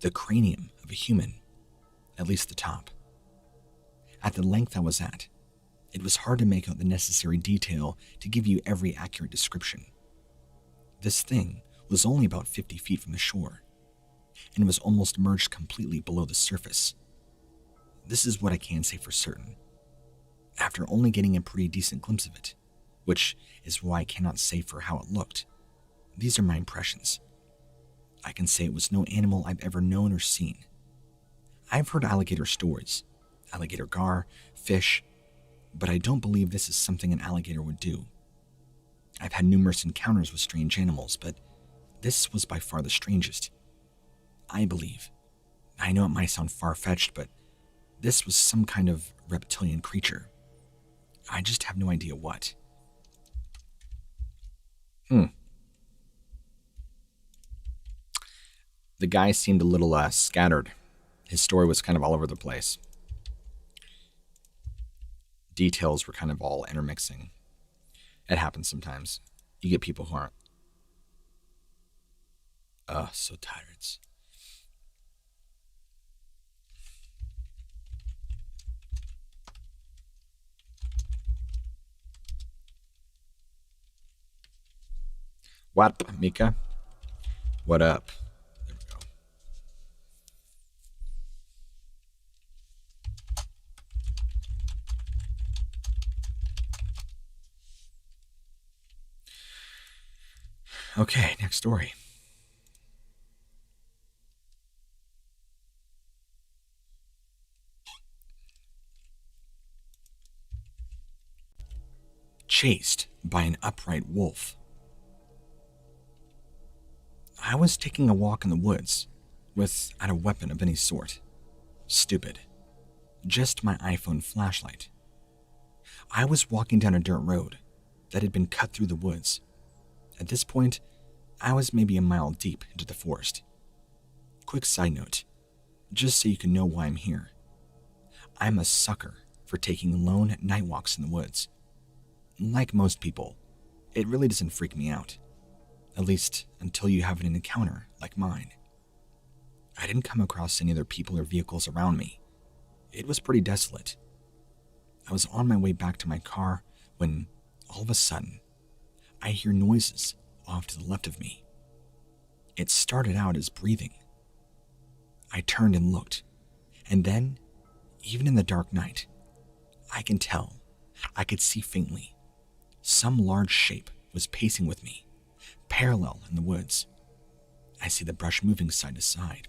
the cranium of a human, at least the top. At the length I was at, it was hard to make out the necessary detail to give you every accurate description. This thing was only about 50 feet from the shore, and was almost merged completely below the surface. This is what I can say for certain, after only getting a pretty decent glimpse of it, which is why I cannot say for how it looked. These are my impressions. I can say it was no animal I've ever known or seen. I've heard alligator stories, alligator gar, fish, but I don't believe this is something an alligator would do. I've had numerous encounters with strange animals, but this was by far the strangest. I believe. I know it might sound far-fetched, but this was some kind of reptilian creature. I just have no idea what. The guy seemed a little scattered. His story was kind of all over the place. Details were kind of all intermixing. It happens sometimes. You get people who aren't. So tired. What, Mika? What up? There we go. Okay, next story. Chased by an upright wolf. I was taking a walk in the woods without a weapon of any sort. Stupid. Just my iPhone flashlight. I was walking down a dirt road that had been cut through the woods. At this point, I was maybe a mile deep into the forest. Quick side note, just so you can know why I'm here. I'm a sucker for taking lone night walks in the woods. Like most people, it really doesn't freak me out. At least until you have an encounter like mine. I didn't come across any other people or vehicles around me. It was pretty desolate. I was on my way back to my car when, all of a sudden, I hear noises off to the left of me. It started out as breathing. I turned and looked, and then, even in the dark night, I could see faintly, some large shape was pacing with me, parallel in the woods. I see the brush moving side to side,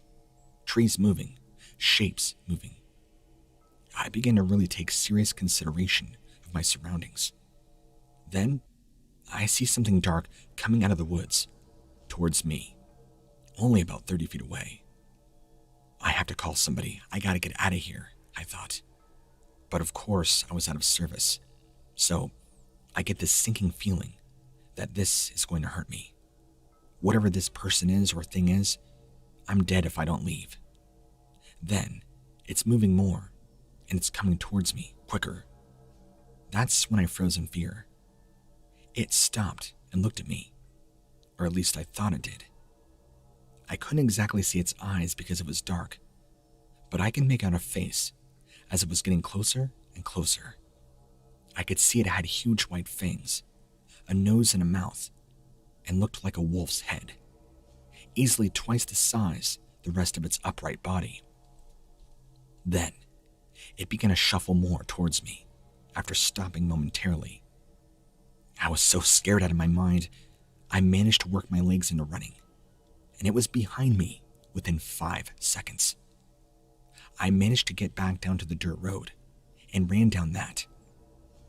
trees moving, shapes moving. I began to really take serious consideration of my surroundings. Then, I see something dark coming out of the woods, towards me, only about 30 feet away. I have to call somebody. I gotta get out of here, I thought. But of course, I was out of service. So, I get this sinking feeling that this is going to hurt me. Whatever this person is or thing is, I'm dead if I don't leave. Then, it's moving more, and it's coming towards me, quicker. That's when I froze in fear. It stopped and looked at me, or at least I thought it did. I couldn't exactly see its eyes because it was dark, but I could make out a face as it was getting closer and closer. I could see it had huge white fangs, a nose and a mouth, and looked like a wolf's head, easily twice the size the rest of its upright body. Then, it began to shuffle more towards me, after stopping momentarily. I was so scared out of my mind, I managed to work my legs into running, and it was behind me within 5 seconds. I managed to get back down to the dirt road, and ran down that.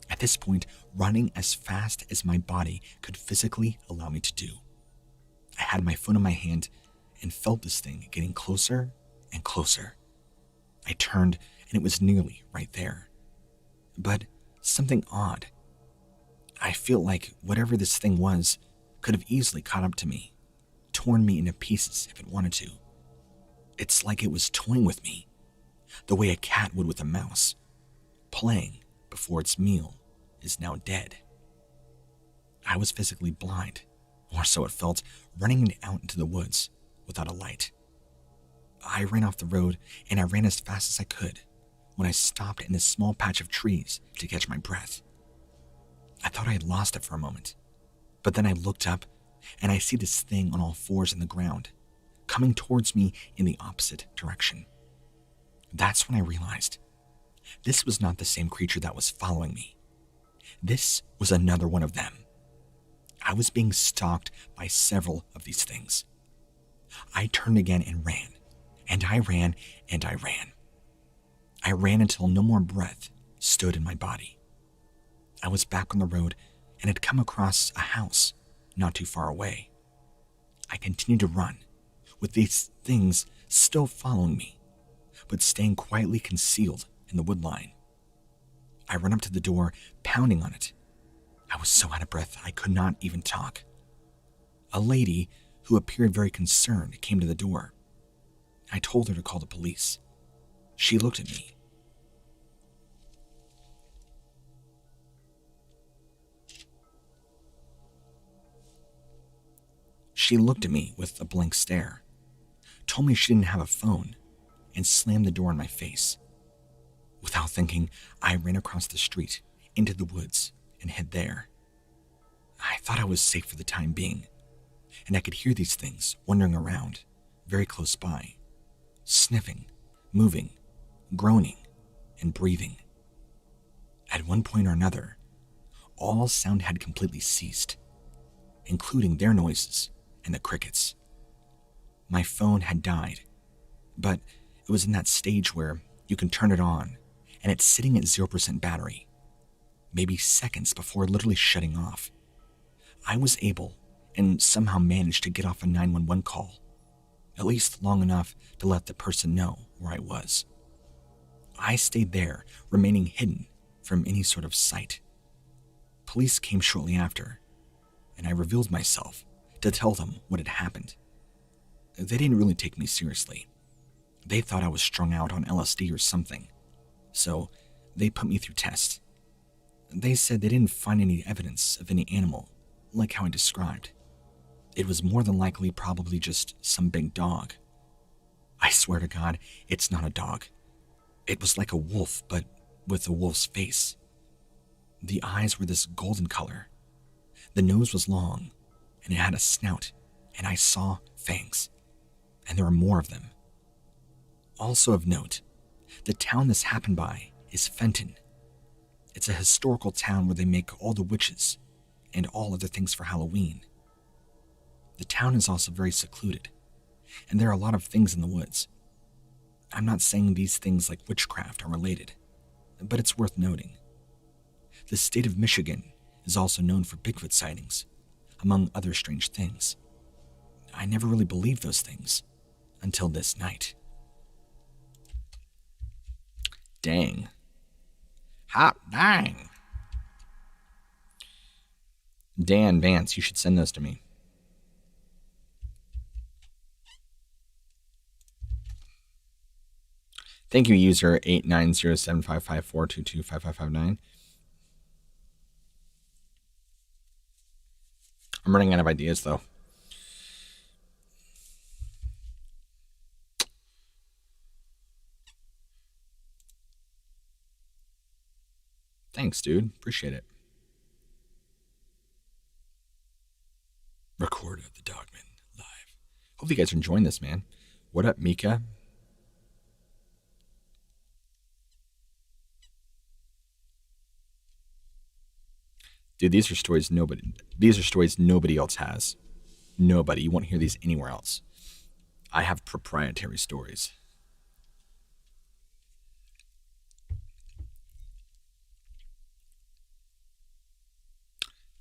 At this point, running as fast as my body could physically allow me to do. I had my phone in my hand and felt this thing getting closer and closer. I turned and it was nearly right there. But something odd. I feel like whatever this thing was could have easily caught up to me, torn me into pieces if it wanted to. It's like it was toying with me, the way a cat would with a mouse, playing before its meal is now dead. I was physically blind, or so it felt, running out into the woods without a light. I ran off the road and I ran as fast as I could when I stopped in this small patch of trees to catch my breath. I thought I had lost it for a moment, but then I looked up and I see this thing on all fours in the ground, coming towards me in the opposite direction. That's when I realized this was not the same creature that was following me. This was another one of them. I was being stalked by several of these things. I turned again and ran, and I ran, and I ran. I ran until no more breath stood in my body. I was back on the road and had come across a house not too far away. I continued to run, with these things still following me, but staying quietly concealed in the woodline. I ran up to the door, pounding on it. I was so out of breath I could not even talk. A lady who appeared very concerned came to the door. I told her to call the police. She looked at me. She looked at me with a blank stare, told me she didn't have a phone, and slammed the door in my face. Without thinking, I ran across the street, into the woods, and hid there. I thought I was safe for the time being, and I could hear these things wandering around, very close by, sniffing, moving, groaning, and breathing. At one point or another, all sound had completely ceased, including their noises and the crickets. My phone had died, but it was in that stage where you can turn it on, and it's sitting at 0% battery, maybe seconds before literally shutting off. I was able and somehow managed to get off a 911 call, at least long enough to let the person know where I was. I stayed there, remaining hidden from any sort of sight. Police came shortly after, and I revealed myself to tell them what had happened. They didn't really take me seriously. They thought I was strung out on LSD or something, so they put me through tests. They said they didn't find any evidence of any animal, like how I described. It was more than likely probably just some big dog. I swear to God, it's not a dog. It was like a wolf, but with a wolf's face. The eyes were this golden color. The nose was long, and it had a snout, and I saw fangs, and there were more of them. Also of note, the town this happened by is Fenton. It's a historical town where they make all the witches and all other things for Halloween. The town is also very secluded, and there are a lot of things in the woods. I'm not saying these things like witchcraft are related, but it's worth noting. The state of Michigan is also known for Bigfoot sightings, among other strange things. I never really believed those things until this night. Dang. Hot dang. Dan Vance, you should send those to me. Thank you, user 89075542255559. I'm running out of ideas, though. Thanks, dude. Appreciate it. Record of the Dogman live. Hope you guys are enjoying this, man. What up, Mika? Dude, these are stories nobody else has. Nobody. You won't hear these anywhere else. I have proprietary stories.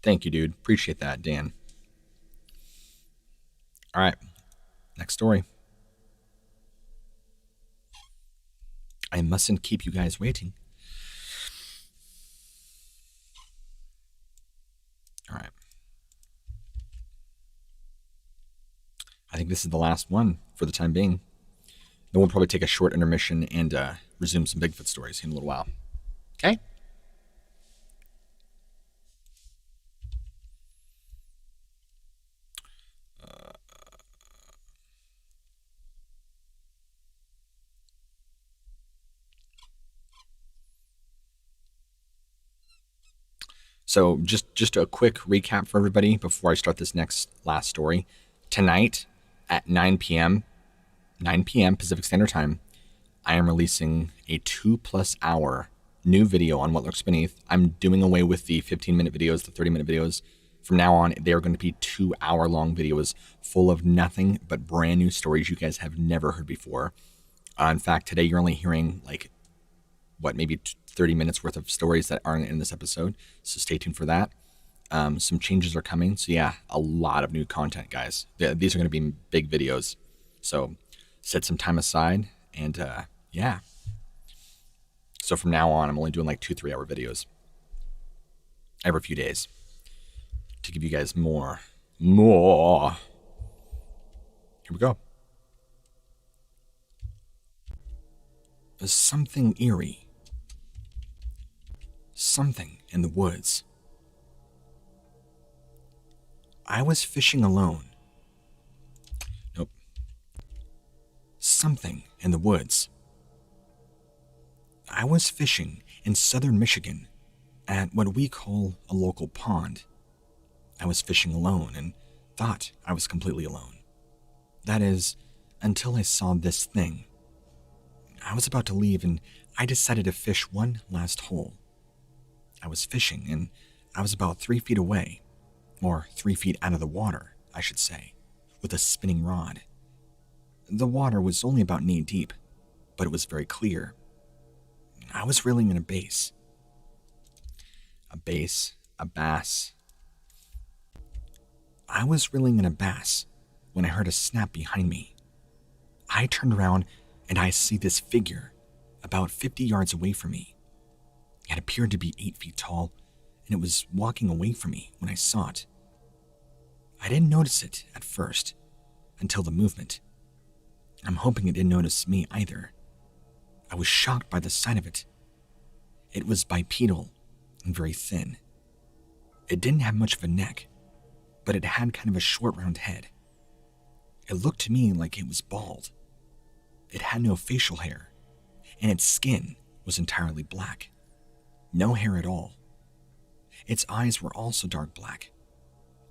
Thank you, dude. Appreciate that, Dan. All right. Next story. I mustn't keep you guys waiting. All right. I think this is the last one for the time being. Then we'll probably take a short intermission and resume some Bigfoot stories in a little while. Okay? So just a quick recap for everybody before I start this last story. Tonight at 9 p.m. 9 p.m. Pacific Standard Time, I am releasing a 2+ hour new video on What Lurks Beneath. I'm doing away with the 15-minute videos, the 30-minute videos. From now on, they are going to be 2-hour-long videos full of nothing but brand new stories you guys have never heard before. In fact, today you're only hearing maybe 30 minutes worth of stories that aren't in this episode. So stay tuned for that. Some changes are coming. So yeah, a lot of new content, guys. These are going to be big videos. So set some time aside and yeah. So from now on, I'm only doing 2-3 hour videos every few days to give you guys more. Here we go. There's something eerie. Something in the woods. I was fishing alone. Nope. Something in the woods. I was fishing in southern Michigan at what we call a local pond. I was fishing alone and thought I was completely alone. That is, until I saw this thing. I was about to leave and I decided to fish one last hole. I was fishing and I was about 3 feet away, or 3 feet out of the water, I should say, with a spinning rod. The water was only about knee deep, but it was very clear. I was reeling in a bass. A bass. I was reeling in a bass when I heard a snap behind me. I turned around and I see this figure about 50 yards away from me. It appeared to be 8 feet tall, and it was walking away from me when I saw it. I didn't notice it at first, until the movement. I'm hoping it didn't notice me either. I was shocked by the sight of it. It was bipedal and very thin. It didn't have much of a neck, but it had kind of a short round head. It looked to me like it was bald. It had no facial hair, and its skin was entirely black. No hair at all. Its eyes were also dark black,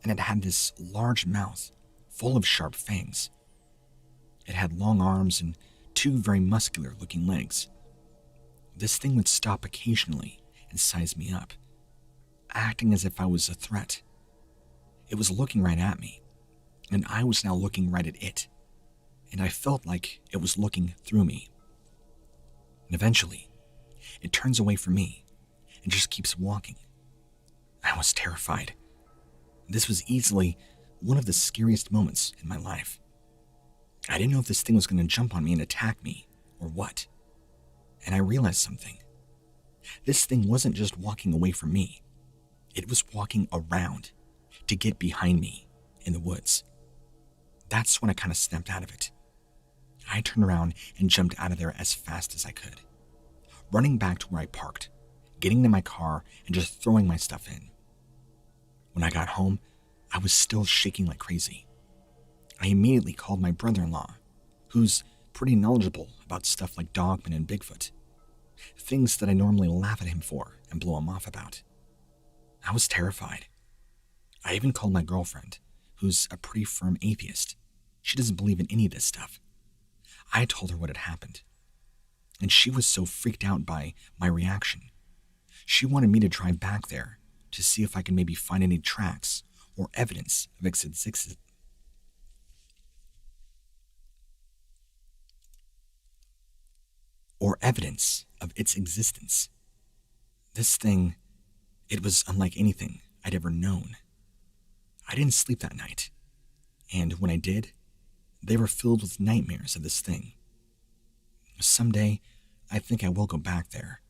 and it had this large mouth full of sharp fangs. It had long arms and 2 very muscular-looking legs. This thing would stop occasionally and size me up, acting as if I was a threat. It was looking right at me, and I was now looking right at it, and I felt like it was looking through me. And eventually, it turns away from me and just keeps walking. I was terrified. This was easily one of the scariest moments in my life. I didn't know if this thing was going to jump on me and attack me or what. And I realized something. This thing wasn't just walking away from me. It was walking around to get behind me in the woods. That's when I kind of snapped out of it. I turned around and jumped out of there as fast as I could, running back to where I parked, getting into my car and just throwing my stuff in. When I got home, I was still shaking like crazy. I immediately called my brother-in-law, who's pretty knowledgeable about stuff like Dogman and Bigfoot, things that I normally laugh at him for and blow him off about. I was terrified. I even called my girlfriend, who's a pretty firm atheist. She doesn't believe in any of this stuff. I told her what had happened, and she was so freaked out by my reaction. She wanted me to drive back there to see if I could maybe find any tracks or evidence of its existence. This thing, it was unlike anything I'd ever known. I didn't sleep that night, and when I did, they were filled with nightmares of this thing. Someday, I think I will go back there,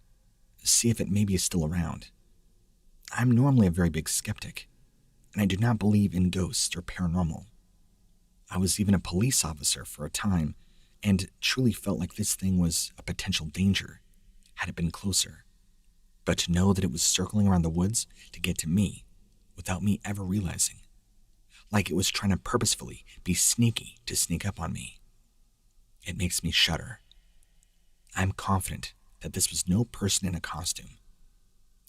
see if it maybe is still around. I'm normally a very big skeptic, and I do not believe in ghosts or paranormal. I was even a police officer for a time, and truly felt like this thing was a potential danger, had it been closer. But to know that it was circling around the woods to get to me, without me ever realizing, like it was trying to purposefully be sneaky to sneak up on me, it makes me shudder. I'm confident that this was no person in a costume.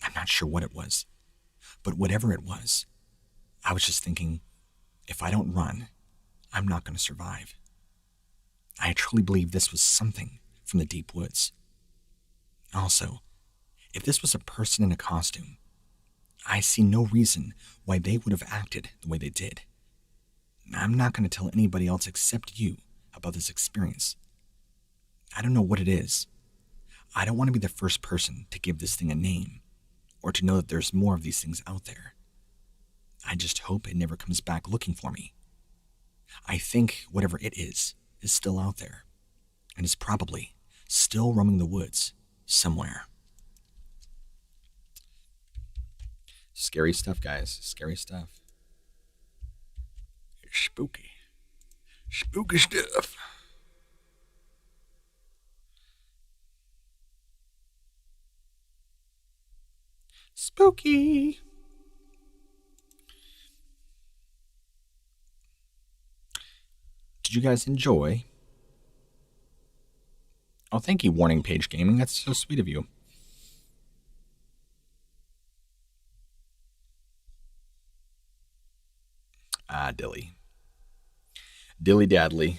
I'm not sure what it was, But whatever it was, I was just thinking, if I don't run, I'm not going to survive. I truly believe this was something from the deep woods. Also, if this was a person in a costume, I see no reason why they would have acted the way they did. I'm not going to tell anybody else except you about this experience. I don't know what it is. I don't want to be the first person to give this thing a name, or to know that there's more of these things out there. I just hope it never comes back looking for me. I think whatever it is still out there, and is probably still roaming the woods somewhere. Scary stuff, guys. Scary stuff. Spooky. Spooky stuff. Spooky. Did you guys enjoy? Oh, thank you, Warning Page Gaming. That's so sweet of you. Dilly. Dilly Dadly.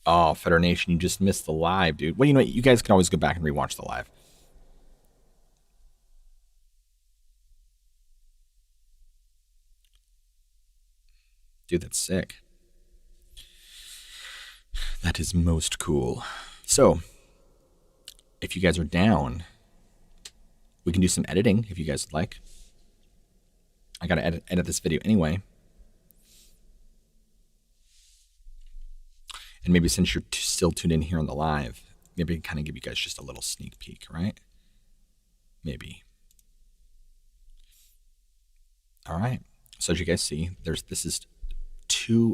Oh, Federation, you just missed the live, dude. Well, you know what? You guys can always go back and rewatch the live. Dude, that's sick. That is most cool. So, if you guys are down, we can do some editing if you guys would like. I gotta edit this video anyway. And maybe since you're still tuned in here on the live, maybe kind of give you guys just a little sneak peek, right? Maybe. All right. So as you guys see, this is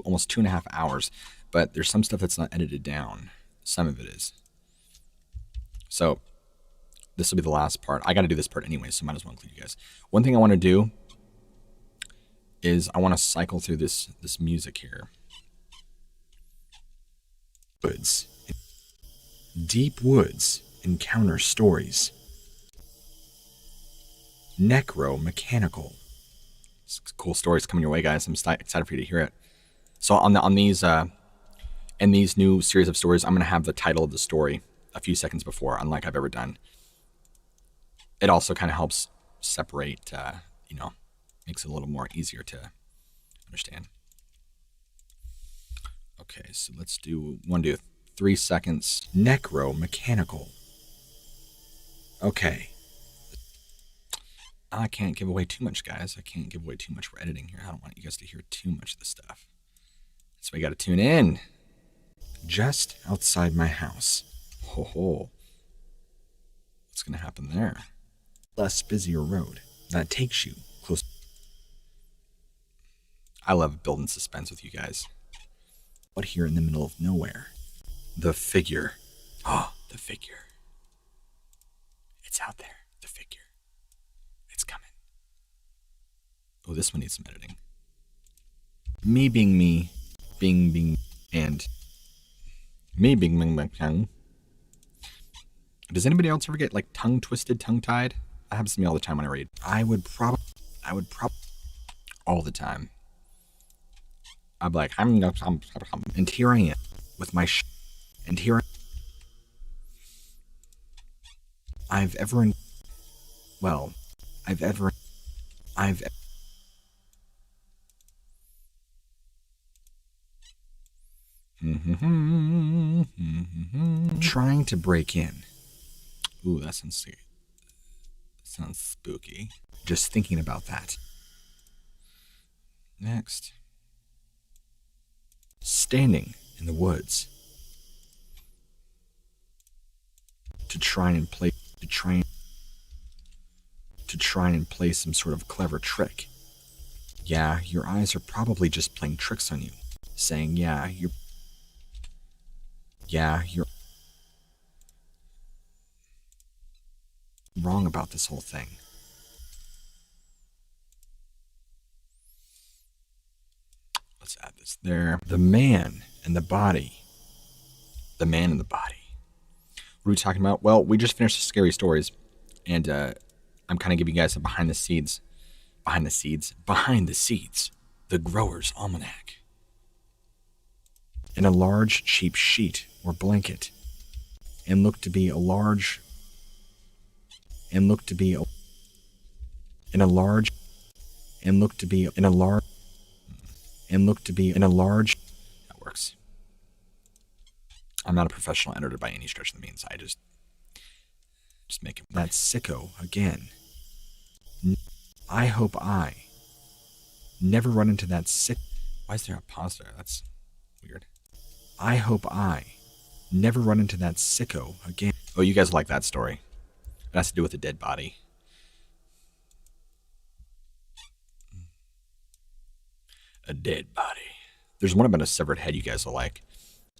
almost 2.5 hours, but there's some stuff that's not edited down. Some of it is. So this will be the last part. I got to do this part anyway, so might as well include you guys. One thing I want to do is I want to cycle through this music here. Woods. Deep woods encounter stories. Necro-mechanical. Cool stories coming your way, guys. I'm excited for you to hear it. So on these in these new series of stories, I'm gonna have the title of the story a few seconds before, unlike I've ever done. It also kind of helps separate, makes it a little more easier to understand. Okay, so let's do 3 seconds. Necro-mechanical. Okay. I can't give away too much, guys. I can't give away too much for editing here. I don't want you guys to hear too much of this stuff. So we got to tune in. Just outside my house. Ho ho. What's going to happen there? Less busier road that takes you close. I love building suspense with you guys. But here in the middle of nowhere, the figure. Oh, the figure. It's out there. The figure. It's coming. Oh, this one needs some editing. Me being me, being, and me being. Does anybody else ever get like tongue twisted, tongue tied? That happens to me all the time when I read. I would probably all the time. I'd be like, and here I am with my and here I've trying to break in. Ooh, that sounds spooky. Just thinking about that. Next. Standing in the woods to try and play some sort of clever trick. Yeah, your eyes are probably just playing tricks on you, saying, you're wrong about this whole thing. Let's add this there. The man and the body. The man and the body. What are we talking about? Well, we just finished the scary stories, and I'm kind of giving you guys a behind the seeds, the Grower's Almanac. In a large, cheap sheet or blanket, and looked to be a large, and looked to be a, in a large, and looked to be in a large, and looked to be in a large. That works. I'm not a professional editor by any stretch of the means. I just make it. That sicko again. I hope I never run into that sick. Why is there a pause there? That's weird. I hope I never run into that sicko again. Oh, you guys like that story. It has to do with a dead body. A dead body. There's one about a severed head you guys will like.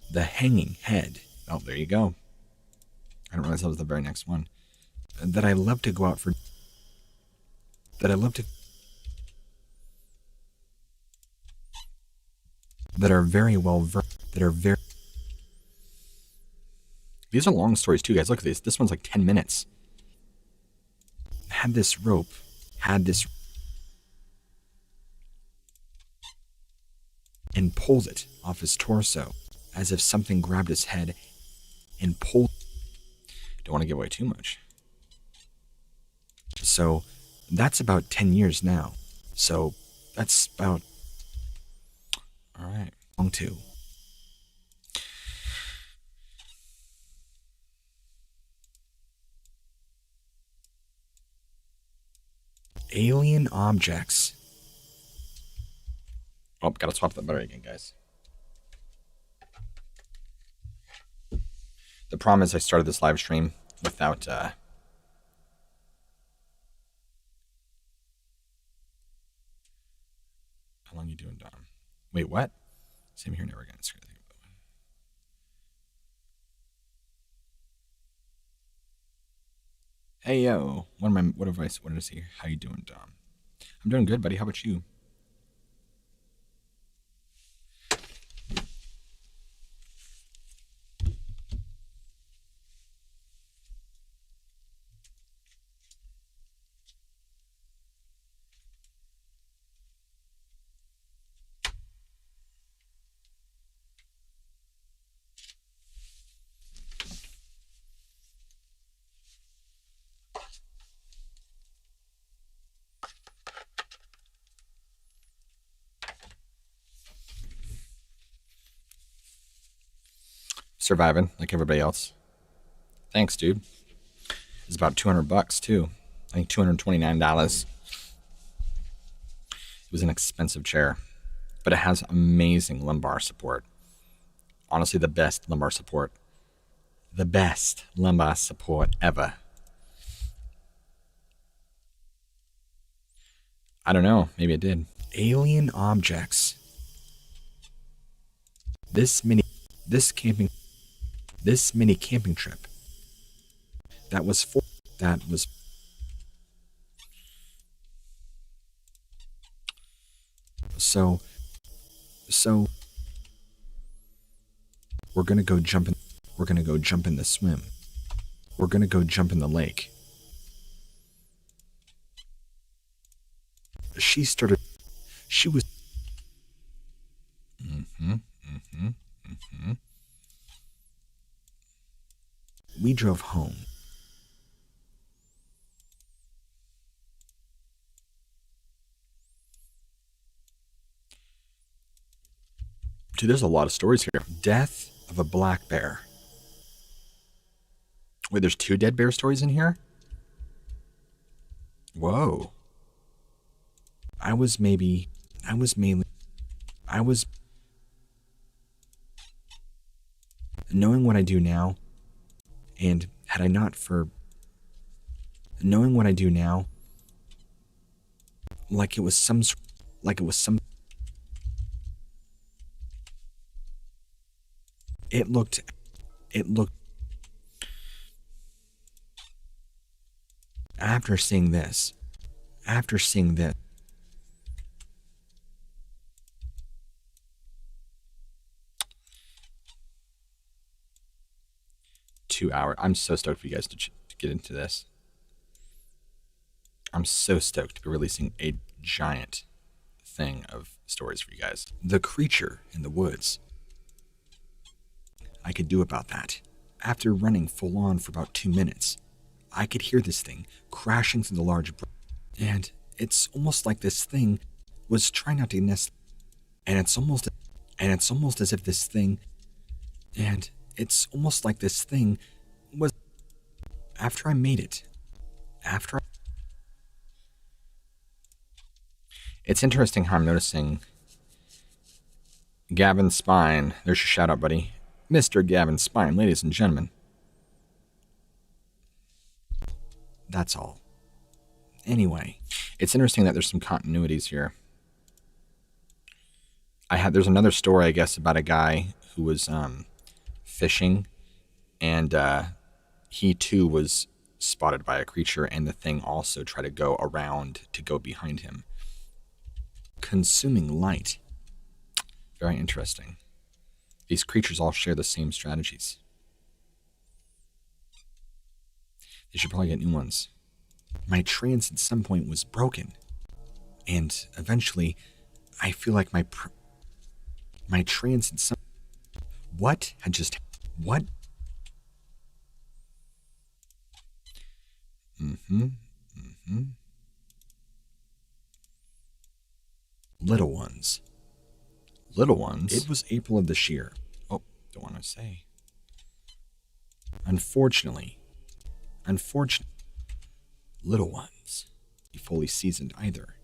The hanging head. Oh, there you go. I didn't realize that was the very next one. That I love to go out for. That I love to. That are very well. That are very. These are long stories too, guys. Look at this. This one's like 10 minutes. Had this rope. And pulled it off his torso, as if something grabbed his head and pulled. Don't want to give away too much. So that's about 10 years now. So that's about. All right. Long two. Alien objects. Oh, gotta swap the battery again, guys. The problem is I started this live stream without how long you doing, Dom? Wait, what? Same here, never again. Hey yo, what did I say? How you doing, Dom? I'm doing good, buddy. How about you? Surviving like everybody else. Thanks, dude. It's about $200 too. I think $229. It was an expensive chair, but it has amazing lumbar support. Honestly, the best lumbar support. The best lumbar support ever. I don't know. Maybe it did. Alien objects. This mini camping trip. That was so we're gonna go jump in the swim. We're gonna go jump in the lake. She was We drove home. Dude, there's a lot of stories here. Death of a black bear. Wait, there's 2 dead bear stories in here? Whoa. Knowing what I do now, and had I not for knowing what I do now, like it was some it looked after seeing this 2 hours. I'm so stoked for you guys to get into this. I'm so stoked to be releasing a giant thing of stories for you guys. The creature in the woods. I could do about that. After running full on for about 2 minutes, I could hear this thing crashing through the large and it's almost like this thing was trying not to nest. And it's almost as if this thing was after I made it. It's interesting how I'm noticing Gavin Spine. There's your shout out, buddy. Mr. Gavin Spine, ladies and gentlemen. That's all. Anyway, it's interesting that there's some continuities here. There's another story, I guess, about a guy who was fishing, and he too was spotted by a creature, and the thing also tried to go around to go behind him. Consuming light. Very interesting. These creatures all share the same strategies. They should probably get new ones. My trance at some point was broken, and eventually I feel like my trance at some... What? Little ones. Little ones? It was April of this year. Oh, don't want to say. Unfortunately, little ones, fully seasoned either.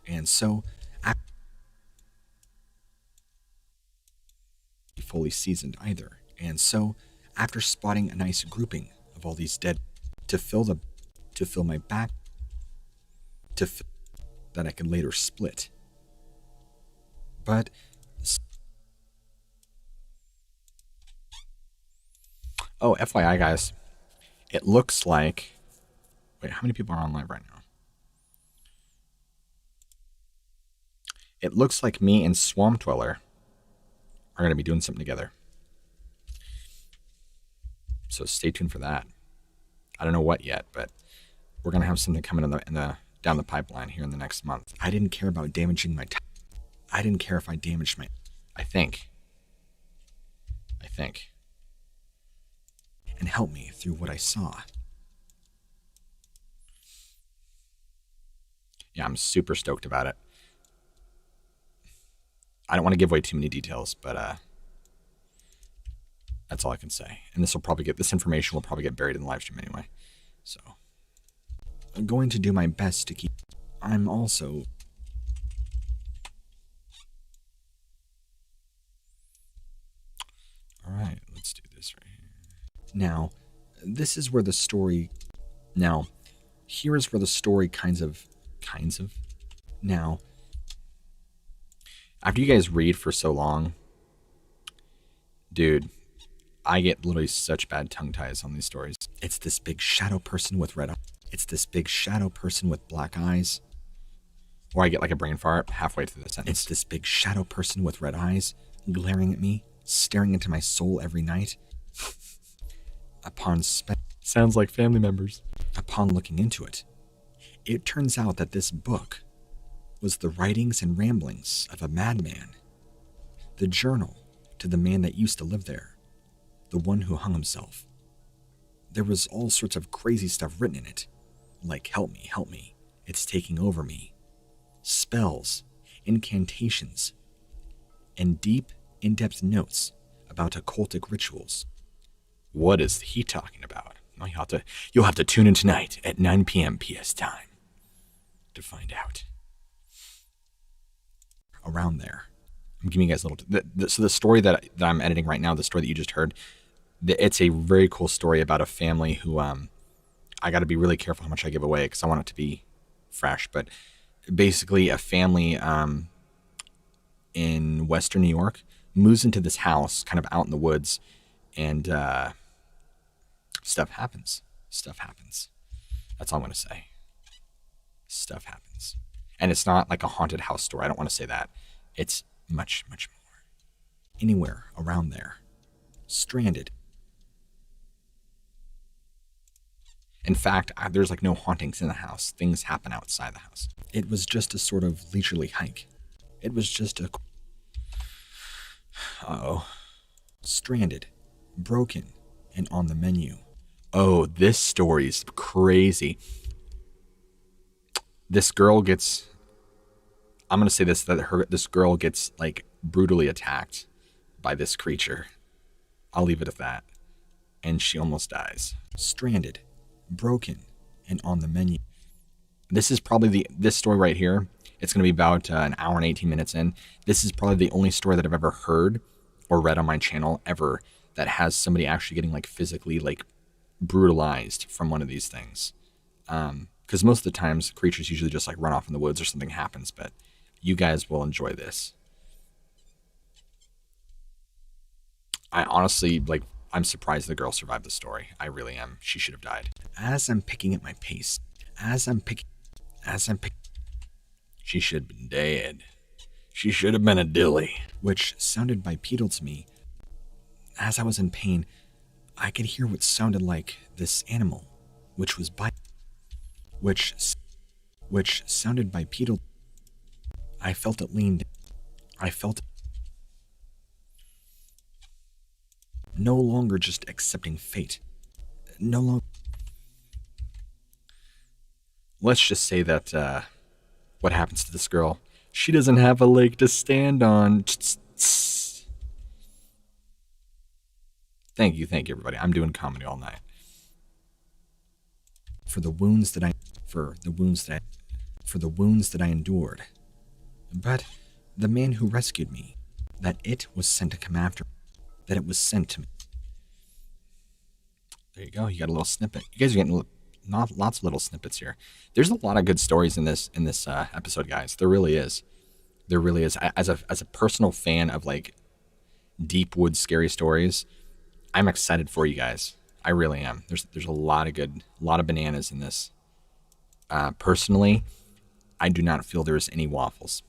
And so, after spotting a nice grouping of all these dead, to fill my back, that I could later split. But oh, FYI, guys, it looks like... Wait, how many people are on live right now? It looks like me and Swamp Dweller are going to be doing something together. So stay tuned for that. I don't know what yet, but we're going to have something coming down the pipeline here in the next month. I didn't care about damaging my... I didn't care if I damaged my... I think. And help me through what I saw. Yeah, I'm super stoked about it. I don't want to give away too many details, but that's all I can say. And this information will probably get buried in the live stream anyway. So I'm going to do my best to keep... I'm also... All right, let's do this right here. Now, this is where the story... Now, here is where the story kinds of... Now, after you guys read for so long, dude, I get literally such bad tongue ties on these stories. It's this big shadow person with red eyes. It's this big shadow person with black eyes. Or I get like a brain fart halfway through the sentence. It's this big shadow person with red eyes, glaring at me, staring into my soul every night. Sounds like family members. Upon looking into it, it turns out that this book was the writings and ramblings of a madman. The journal to the man that used to live there. The one who hung himself. There was all sorts of crazy stuff written in it. Like, help me, it's taking over me. Spells, incantations, and deep, in-depth notes about occultic rituals. What is he talking about? Well, you'll have to tune in tonight at 9 p.m. PS time to find out. Around there. I'm giving you guys a little... So the story that I'm editing right now, the story that you just heard, it's a very cool story about a family who... I got to be really careful how much I give away because I want it to be fresh. But basically a family in Western New York moves into this house kind of out in the woods, and stuff happens. That's all I'm going to say. Stuff happens. And it's not like a haunted house story. I don't want to say that. It's much, much more. Anywhere around there. Stranded. In fact, there's like no hauntings in the house. Things happen outside the house. It was just a sort of leisurely hike. It was just a. Uh-oh. Stranded, broken, and on the menu. Oh, this story's crazy. This girl gets. I'm gonna say this girl gets like brutally attacked by this creature. I'll leave it at that. And she almost dies. Stranded, broken, and on the menu. This is probably this story right here. It's going to be about an hour and 18 minutes in. This is probably the only story that I've ever heard or read on my channel ever that has somebody actually getting like physically like brutalized from one of these things. Because most of the times creatures usually just like run off in the woods or something happens, but you guys will enjoy this. I honestly like. I'm surprised the girl survived the story. I really am. She should have died. As I'm picking at my pace, she should have been dead. She should have been a dilly. Which sounded bipedal to me. As I was in pain, I could hear what sounded like this animal, which sounded bipedal. I felt it leaned. I felt it. No longer just accepting fate. No longer. Let's just say that what happens to this girl? She doesn't have a leg to stand on. Thank you, everybody. I'm doing comedy all night. For the wounds that I endured. But the man who rescued me, that it was sent to come after me. That it was sent to me. There you go. You got a little snippet. You guys are getting lots of little snippets here. There's a lot of good stories in this episode, guys. There really is. There really is. As a personal fan of like deep woods scary stories, I'm excited for you guys. I really am. There's a lot of bananas in this. Personally, I do not feel there's any waffles.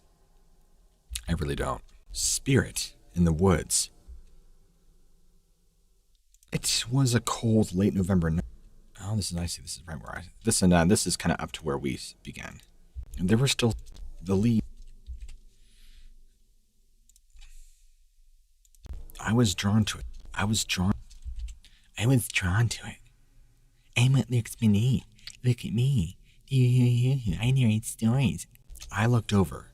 I really don't. Spirit in the woods. It was a cold late November night. Oh, this is nice. This is right where this is kind of up to where we began. And there were still the leaves. I was drawn to it. I was drawn to it. And what looks beneath. Look at me. I narrate stories. I looked over.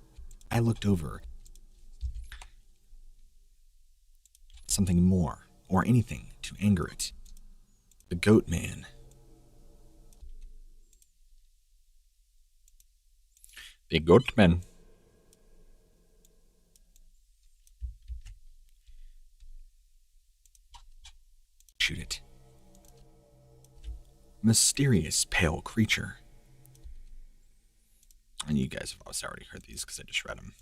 Something more or anything to anger it. The goat man. The goat man. Shoot it. Mysterious pale creature. And you guys have obviously already heard these because I just read them.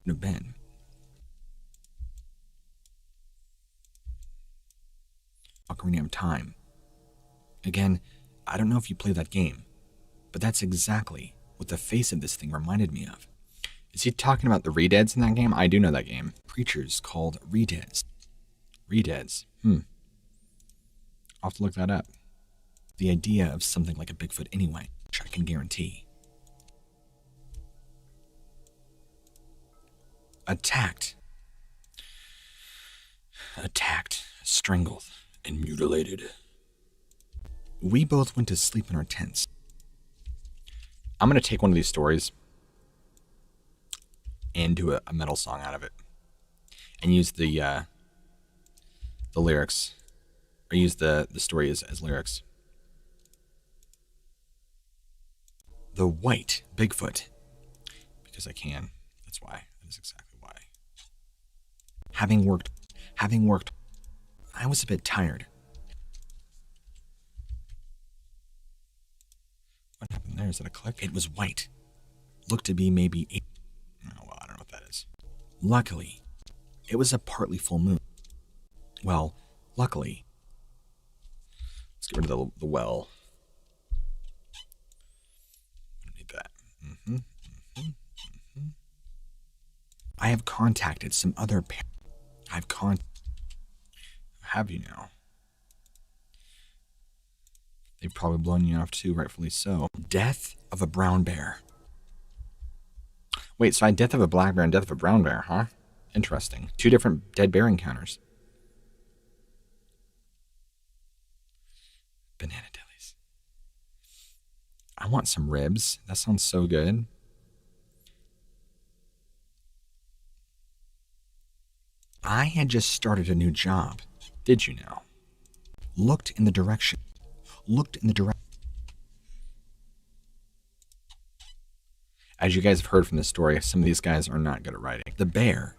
Ben. Ocarina of Time. Again, I don't know if you play that game, but that's exactly what the face of this thing reminded me of. Is he talking about the Redeads in that game? I do know that game. Creatures called Redeads. I'll have to look that up. The idea of something like a Bigfoot anyway, which I can guarantee. Attacked, strangled, and mutilated. We both went to sleep in our tents. I'm going to take one of these stories and do a metal song out of it. And use the lyrics. Or use the story as lyrics. The White Bigfoot. Because I can. That's why. That is exactly why. Having worked, I was a bit tired. What happened there? Is that a click? It was white. Looked to be maybe 8. Oh, well, I don't know what that is. Luckily, it was a partly full moon. Well, luckily. Let's get rid of the well. I don't need that. I have contacted some other have you now? They've probably blown you off too, rightfully so. Death of a brown bear. Wait, so I had death of a black bear and death of a brown bear, huh? Interesting. 2 different dead bear encounters. Banana delis. I want some ribs. That sounds so good. I had just started a new job. Did you know? Looked in the direction. As you guys have heard from this story, some of these guys are not good at writing. The bear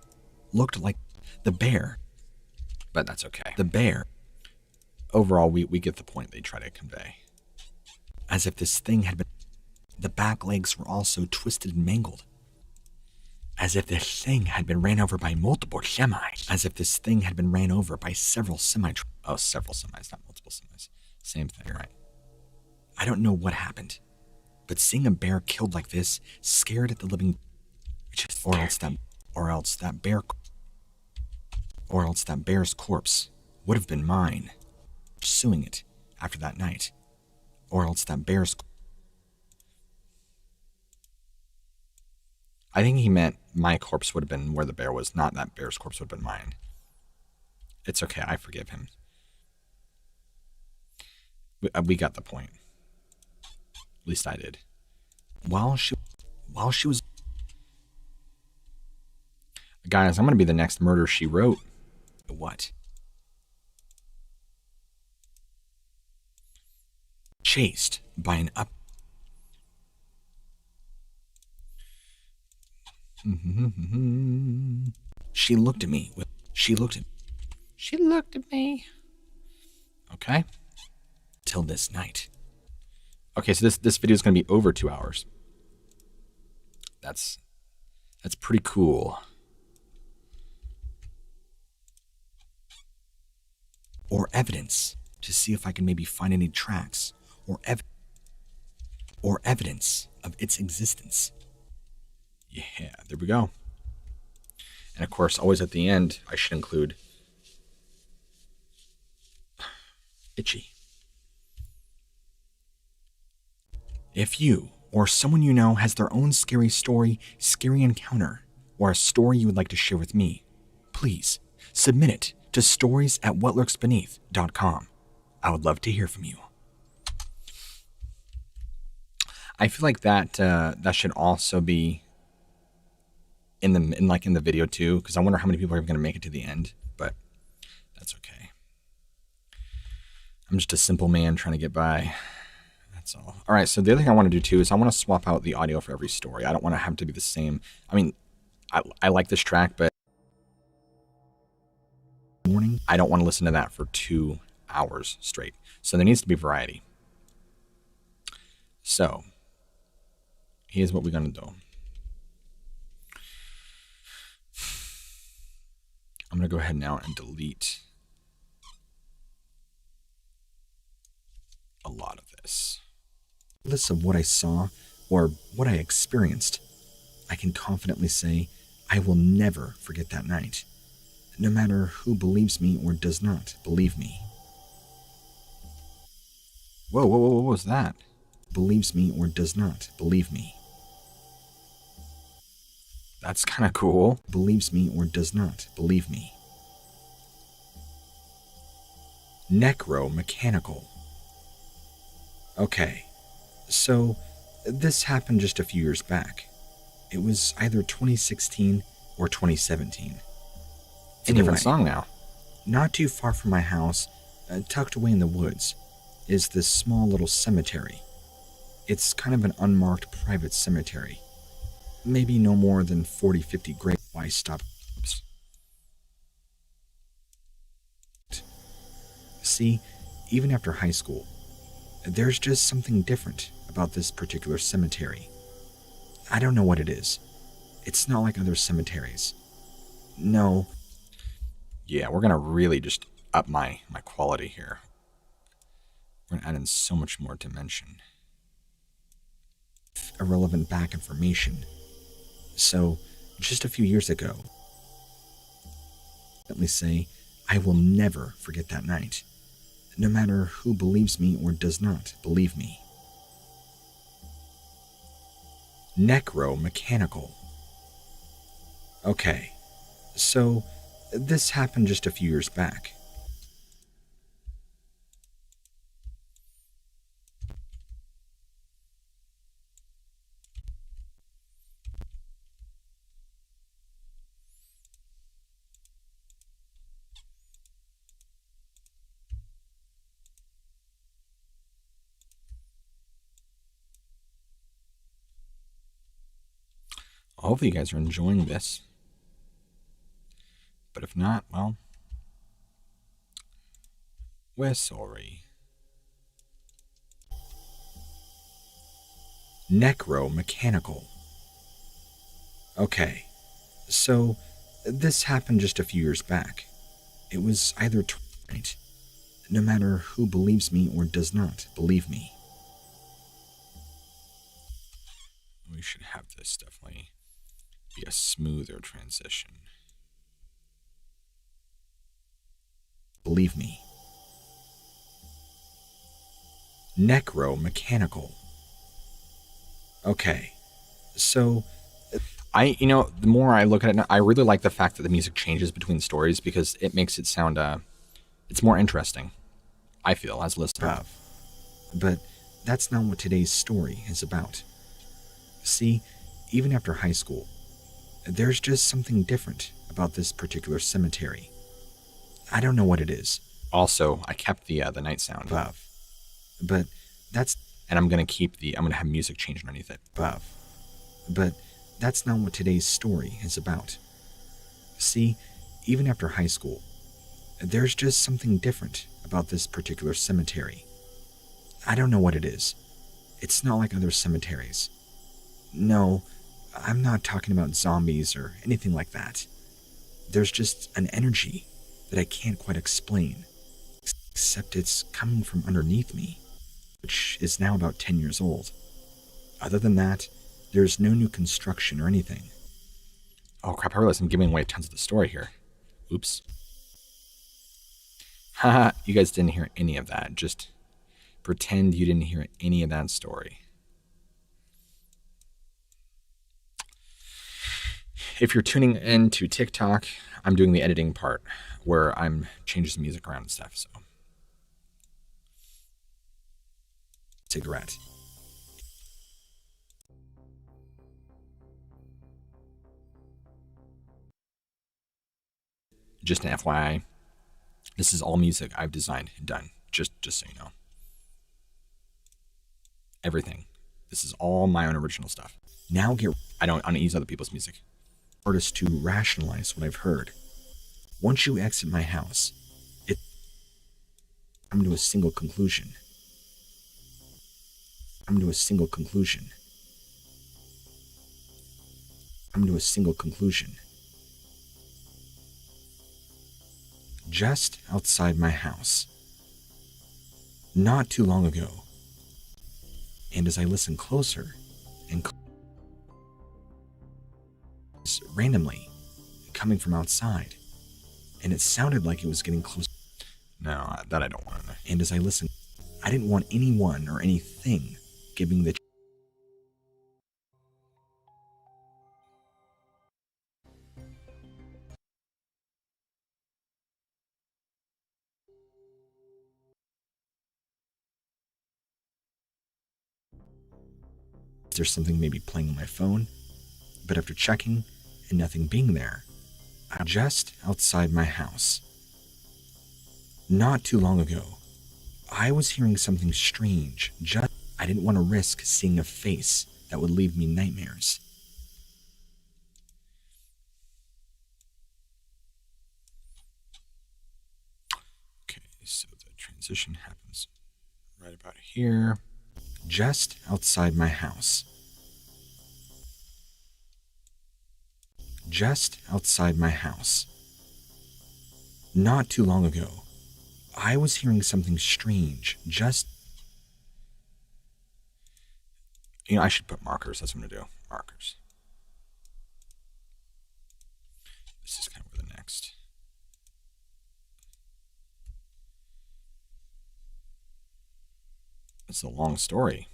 looked like the bear, but that's okay. The bear. Overall, we get the point they try to convey. As if this thing had been... The back legs were also twisted and mangled. As if this thing had been ran over by multiple semis. As if this thing had been ran over by several semis. Oh, several semis, not multiple semis. Same thing, right? I don't know what happened, but seeing a bear killed like this scared the living... Or else that bear's corpse would have been mine. Pursuing it after that night. Or else that bear's... I think he meant my corpse would have been where the bear was, not that bear's corpse would have been mine. It's okay, I forgive him. We got the point. At least I did. While she was... Guys, I'm going to be the next murder she wrote. What? Chased by an up... She looked at me. She looked at me. Okay. Till this night. Okay, so this video is going to be over 2 hours. That's pretty cool. Or evidence to see if I can maybe find any tracks or evidence of its existence. Yeah, there we go. And of course, always at the end, I should include itchy. If you or someone you know has their own scary story, scary encounter, or a story you would like to share with me, please submit it to stories@whatlurksbeneath.com. I would love to hear from you. I feel like that should also be in the video too, because I wonder how many people are going to make it to the end, but that's okay. I'm just a simple man trying to get by. That's all. All right, so the other thing I want to do too is I want to swap out the audio for every story. I don't want to have to be the same. I mean, I like this track, but morning, I don't want to listen to that for 2 hours straight. So there needs to be variety. So here's what we're going to do. I'm going to go ahead now and delete a lot of this. Regardless of what I saw or what I experienced, I can confidently say I will never forget that night, no matter who believes me or does not believe me. Whoa, what was that? Believes me or does not believe me. That's kind of cool. Believes me or does not believe me. Necromechanical. Okay, so this happened just a few years back. It was either 2016 or 2017. It's a different song now. Not too far from my house, tucked away in the woods, is this small little cemetery. It's kind of an unmarked private cemetery. Maybe no more than 40-50 graves. Why stop? Oops. See, even after high school, there's just something different about this particular cemetery. I don't know what it is. It's not like other cemeteries. No. Yeah, we're gonna really just up my quality here. We're gonna add in so much more dimension. Irrelevant back information. So, just a few years ago, let me say, I will never forget that night, no matter who believes me or does not believe me. Necro-mechanical. Okay, so this happened just a few years back. Hopefully you guys are enjoying this. But if not, well, we're sorry. Necro-mechanical. Okay, so this happened just a few years back. It was either right, no matter who believes me or does not believe me. We should have this definitely be a smoother transition. Believe me. Necro-mechanical. Okay, so the more I look at it now, I really like the fact that the music changes between stories because it makes it sound, it's more interesting, I feel, as a listener. But that's not what today's story is about. See, even after high school, there's just something different about this particular cemetery. I don't know what it is. Also, I kept the night sound above, but that's, and I'm gonna have music change underneath it above, but that's not what today's story is about. See, even after high school, there's just something different about this particular cemetery. I don't know what it is. It's not like other cemeteries. No, I'm not talking about zombies or anything like that. There's just an energy that I can't quite explain, except it's coming from underneath me, which is now about 10 years old. Other than that, there's no new construction or anything. Oh crap, I realize I'm giving away tons of the story here. Oops. Haha, you guys didn't hear any of that. Just pretend you didn't hear any of that story. If you're tuning into TikTok, I'm doing the editing part where I'm changing some music around and stuff, so. Cigarette. Just an FYI, this is all music I've designed and done, just so you know. Everything. This is all my own original stuff. Now I don't use other people's music. Artists to rationalize what I've heard. Once you exit my house, come to a single conclusion. Come to a single conclusion. Come to a single conclusion. Just outside my house, not too long ago, and as I listen closer and randomly coming from outside, and it sounded like it was getting close. No, that I don't want to know. And as I listened, I didn't want anyone or anything giving the there's something maybe playing on my phone, but after checking and nothing being there, I'm just outside my house. Not too long ago, I was hearing something strange. I didn't want to risk seeing a face that would leave me nightmares. Okay, so the transition happens right about here. Just outside my house. Just outside my house. Not too long ago, I was hearing something strange I should put markers. That's what I'm going to do. Markers. This is kind of where the next It's a long story.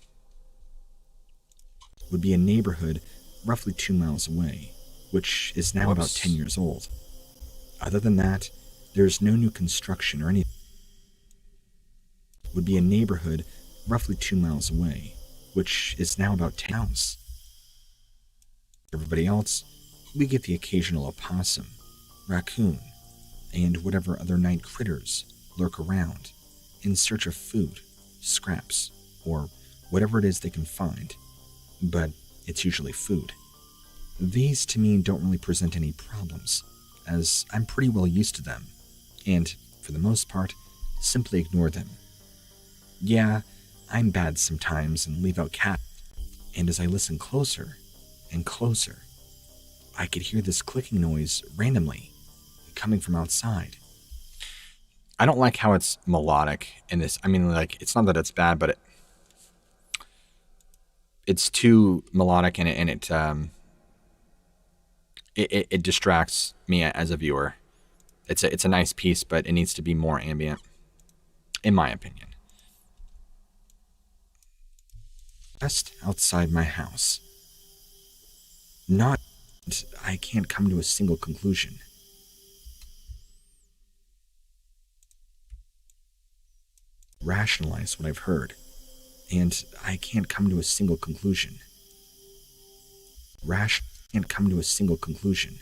Would be a neighborhood roughly 2 miles away, which is now about 10 years old. Other than that, there's no new construction or anything. Would be a neighborhood roughly 2 miles away, which is now about 10 miles. Everybody else, we get the occasional opossum, raccoon, and whatever other night critters lurk around in search of food, scraps, or whatever it is they can find, but it's usually food. These to me don't really present any problems, as I'm pretty well used to them, and, for the most part, simply ignore them. Yeah, I'm bad sometimes and leave out cat, and as I listen closer and closer, I could hear this clicking noise randomly, coming from outside. I don't like how it's melodic in this. I mean, like, it's not that it's bad, but it's too melodic, and it distracts me as a viewer. It's a nice piece, but it needs to be more ambient, in my opinion. Just outside my house. I can't come to a single conclusion. Rationalize what I've heard, and I can't come to a single conclusion. Can't come to a single conclusion.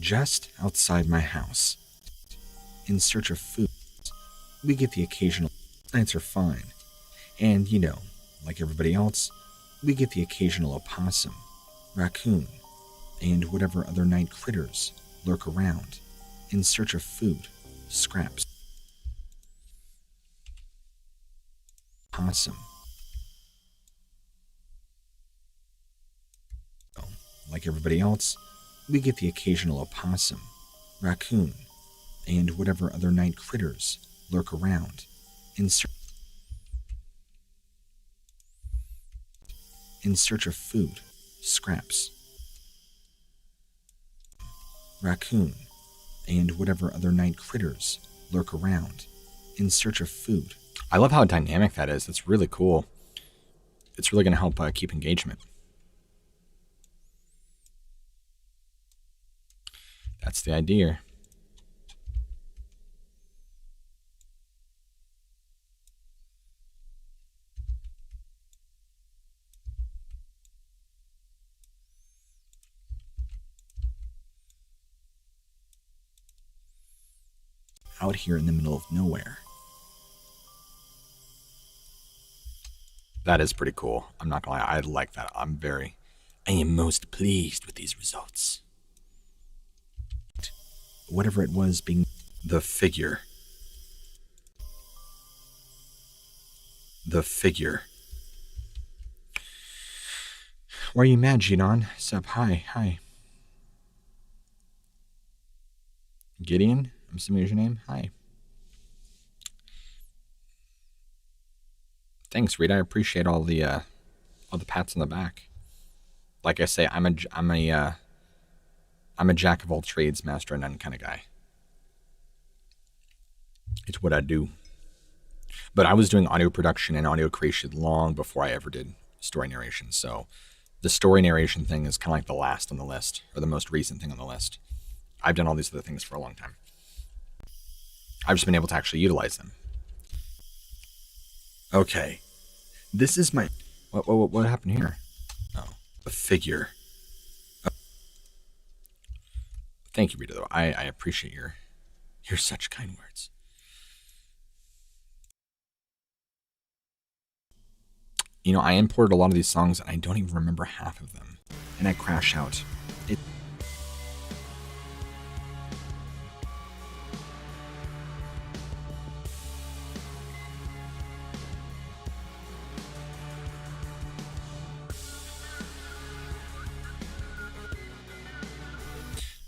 Just outside my house, in search of food, we get the occasional. Nights are fine, and like everybody else, we get the occasional opossum, raccoon, and whatever other night critters lurk around in search of food, scraps. Possum. Like everybody else, we get the occasional opossum, raccoon, and whatever other night critters lurk around in search of food, scraps. Raccoon, and whatever other night critters lurk around in search of food. I love how dynamic that is. It's really cool. It's really going to help keep engagement. That's the idea. Out here in the middle of nowhere. That is pretty cool. I'm not gonna lie, I like that. I am most pleased with these results. Whatever it was being the figure. The figure. Why are you mad, Gideon? Sup, hi. Gideon? I'm assuming is your name? Hi. Thanks, Reed. I appreciate all the pats on the back. Like I say, I'm a jack of all trades, master of none kind of guy. It's what I do. But I was doing audio production and audio creation long before I ever did story narration. So the story narration thing is kind of like the last on the list, or the most recent thing on the list. I've done all these other things for a long time. I've just been able to actually utilize them. Okay. This is my... What happened here? Oh, a figure. Oh. Thank you, Rita, though. I appreciate your such kind words. I imported a lot of these songs and I don't even remember half of them. And I crash out.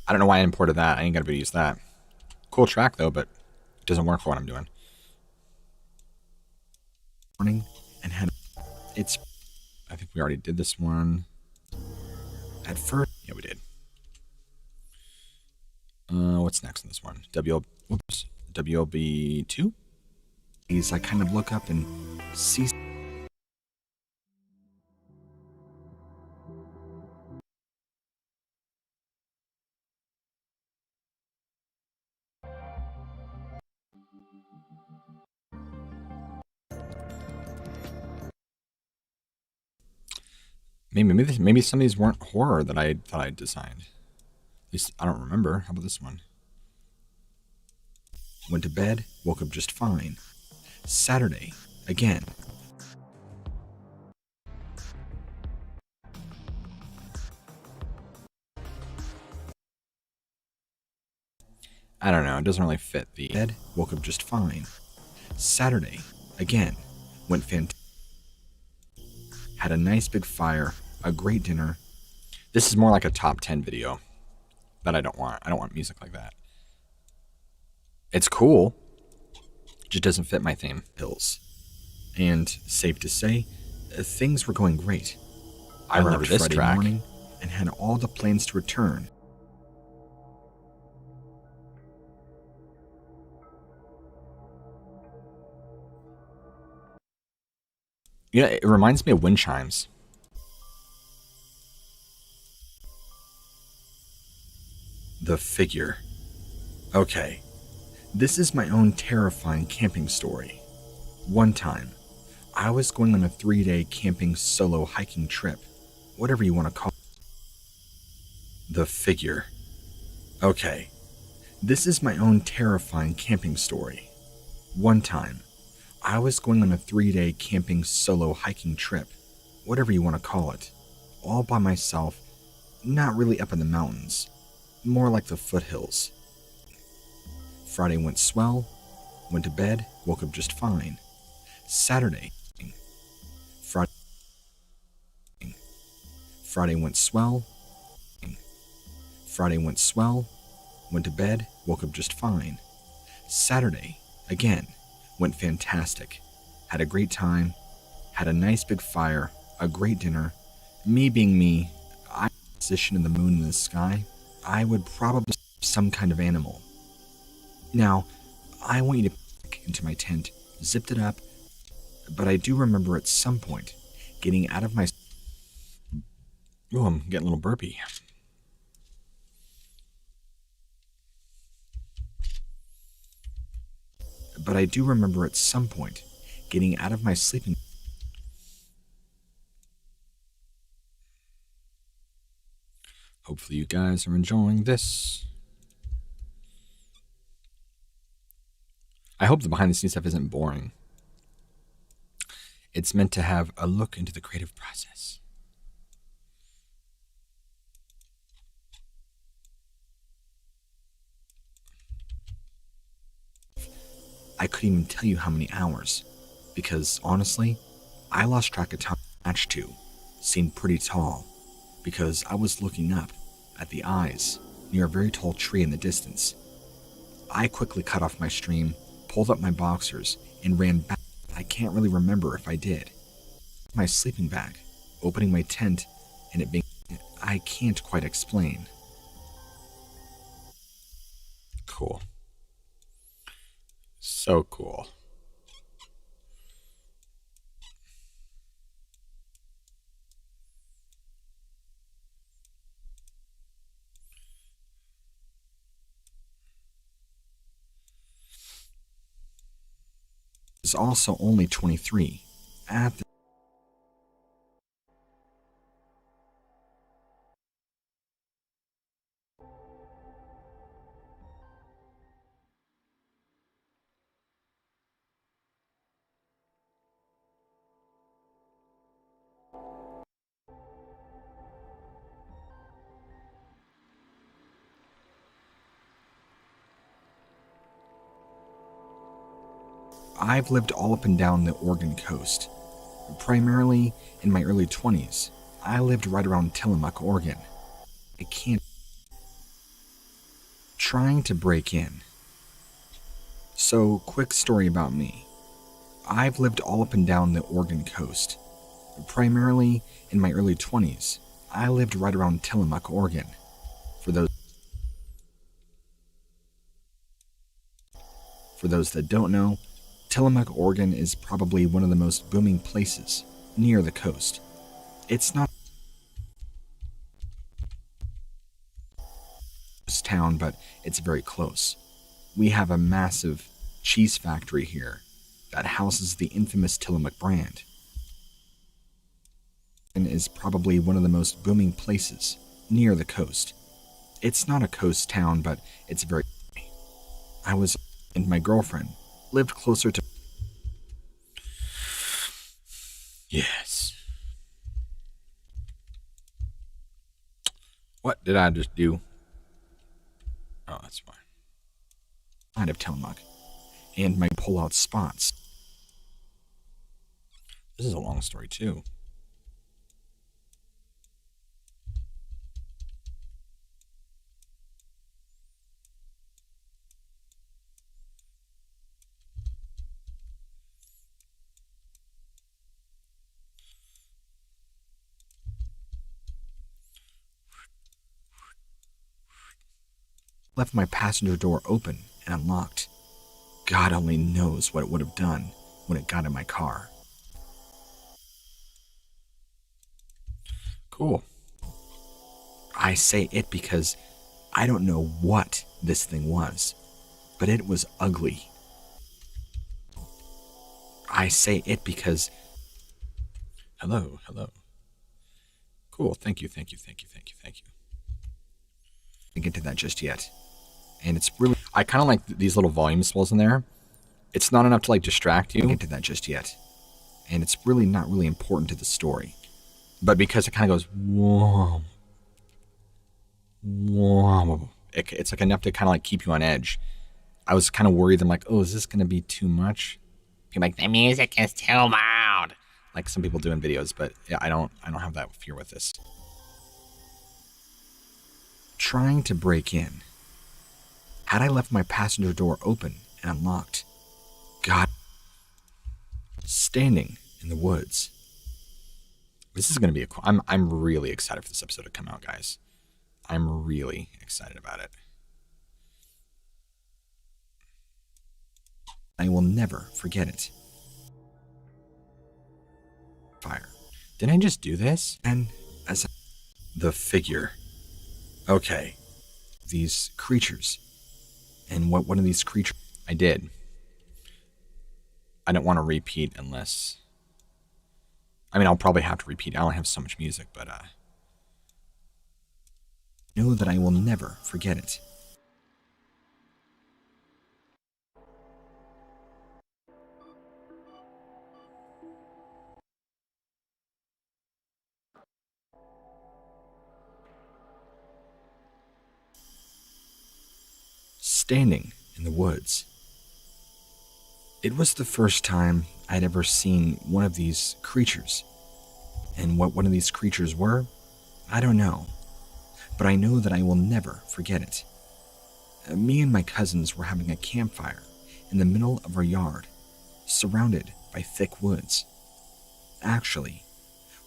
I don't know why I imported that. I ain't gonna be able to use that. Cool track though, but it doesn't work for what I'm doing. Morning and had I think we already did this one. At first, yeah, we did. What's next in this one? WLB2? I kind of look up and see. Maybe some of these weren't horror that I thought I'd designed. At least I don't remember. How about this one? Went to bed, woke up just fine. Saturday, again. I don't know, it doesn't really fit the bed, woke up just fine. Saturday, again, went fantastic. Had a nice big fire, a great dinner. This is more like a top 10 video that I don't want. I don't want music like that. It's cool, just doesn't fit my theme. Hills. And safe to say, things were going great. I remember this Friday morning and had all the plans to return. Yeah, it reminds me of wind chimes. The figure. Okay, this is my own terrifying camping story. One time, I was going on a 3-day camping solo hiking trip, whatever you want to call it. The figure. Okay, this is my own terrifying camping story. One time, I was going on a 3-day camping solo hiking trip, whatever you want to call it, all by myself, not really up in the mountains, more like the foothills. Friday went swell, went to bed, woke up just fine. Saturday, Friday went swell, went to bed, woke up just fine. Saturday, again, went fantastic. Had a great time, had a nice big fire, a great dinner. Me being me, I position in the moon in the sky, I would probably some kind of animal. Now, I want you to back into my tent, zipped it up, but I do remember at some point getting out of my... Oh, I'm getting a little burpy. But I do remember at some point getting out of my sleeping... Hopefully you guys are enjoying this. I hope the behind the scenes stuff isn't boring. It's meant to have a look into the creative process. I couldn't even tell you how many hours, because honestly, I lost track of time. Match to seemed pretty tall, because I was looking up at the eyes near a very tall tree in the distance. I quickly cut off my stream, pulled up my boxers, and ran back. I can't really remember if I did. My sleeping bag, opening my tent, and it being... I can't quite explain. Cool. So cool. Is also only 23. At the... I've lived all up and down the Oregon coast. Primarily in my early 20s, I lived right around Tillamook, Oregon. I can't... Trying to break in. So, quick story about me. I've lived all up and down the Oregon coast. Primarily in my early 20s, I lived right around Tillamook, Oregon. For those that don't know, Tillamook, Oregon is probably one of the most booming places near the coast. It's not a town, but it's very close. We have a massive cheese factory here that houses the infamous Tillamook brand and is probably one of the most booming places near the coast. It's not a coast town, but it's very. I was and my girlfriend lived closer to. Yes. What did I just do? Oh, that's fine. Side of Tillamook and my pull-out spots. This is a long story too. Left my passenger door open and unlocked. God only knows what it would have done when it got in my car. Cool. I say it because I don't know what this thing was, but it was ugly. I say it because. Hello. Cool. Thank you. I didn't get to that just yet. And it's really. I kind of like these little volume swells in there. It's not enough to like distract you. I didn't get to that just yet. And it's really not really important to the story. But because it kind of goes. Whoa. It's like enough to kind of like keep you on edge. I was kind of worried. I'm like, oh, is this going to be too much? You're like, the music is too loud. Like some people do in videos, but yeah, I don't have that fear with this. Trying to break in. Had I left my passenger door open and unlocked? God. Standing in the woods. This is going to be I'm really excited for this episode to come out, guys. I'm really excited about it. I will never forget it. Fire. Didn't I just do this? And as the figure. Okay. These creatures. And what one of these creatures I did. I don't want to repeat unless. I mean, I'll probably have to repeat. I only have so much music, but know that I will never forget it. Standing in the woods. It was the first time I'd ever seen one of these creatures. And what one of these creatures were, I don't know. But I know that I will never forget it. Me and my cousins were having a campfire in the middle of our yard, surrounded by thick woods. Actually,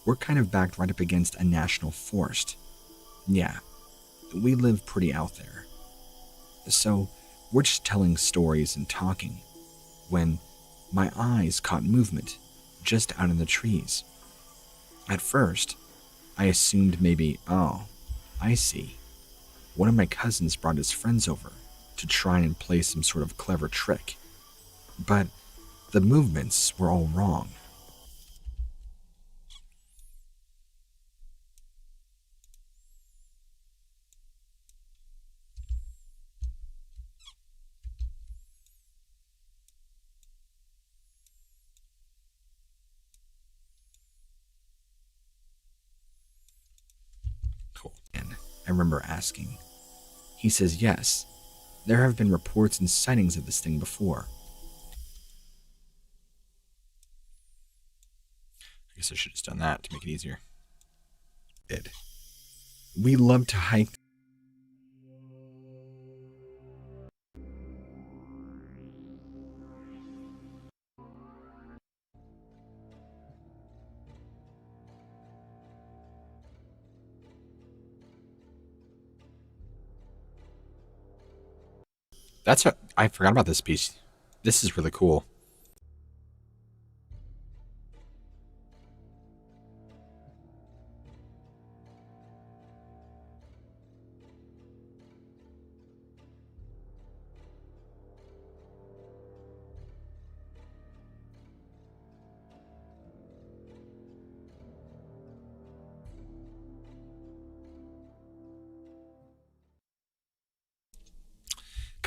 we're kind of backed right up against a national forest. Yeah, we live pretty out there. So, we're just telling stories and talking when my eyes caught movement just out in the trees. At first, I assumed maybe, oh, I see. One of my cousins brought his friends over to try and play some sort of clever trick. But the movements were all wrong. Cool. And I remember asking. He says yes, there have been reports and sightings of this thing before. I guess I should have just done that to make it easier. We love to hike. I forgot about this piece. This is really cool.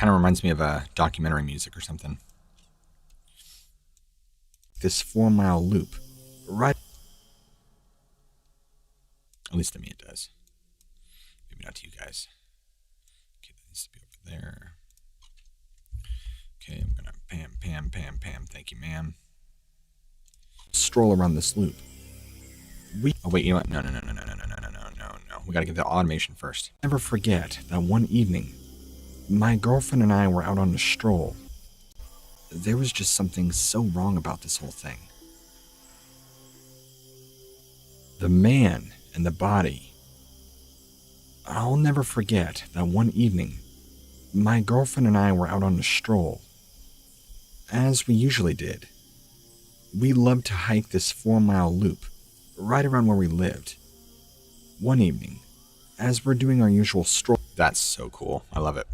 Kind of reminds me of a documentary music or something. This 4-mile loop, right? At least to me it does. Maybe not to you guys. Okay, that needs to be over there. Okay, I'm gonna Pam. Thank you, ma'am. Stroll around this loop. Oh wait, you know what? No. We gotta get the automation first. Never forget that one evening, my girlfriend and I were out on a stroll. There was just something so wrong about this whole thing. The man and the body. I'll never forget that one evening, my girlfriend and I were out on a stroll. As we usually did. We loved to hike this 4-mile loop right around where we lived. One evening, as we're doing our usual stroll. That's so cool. I love it.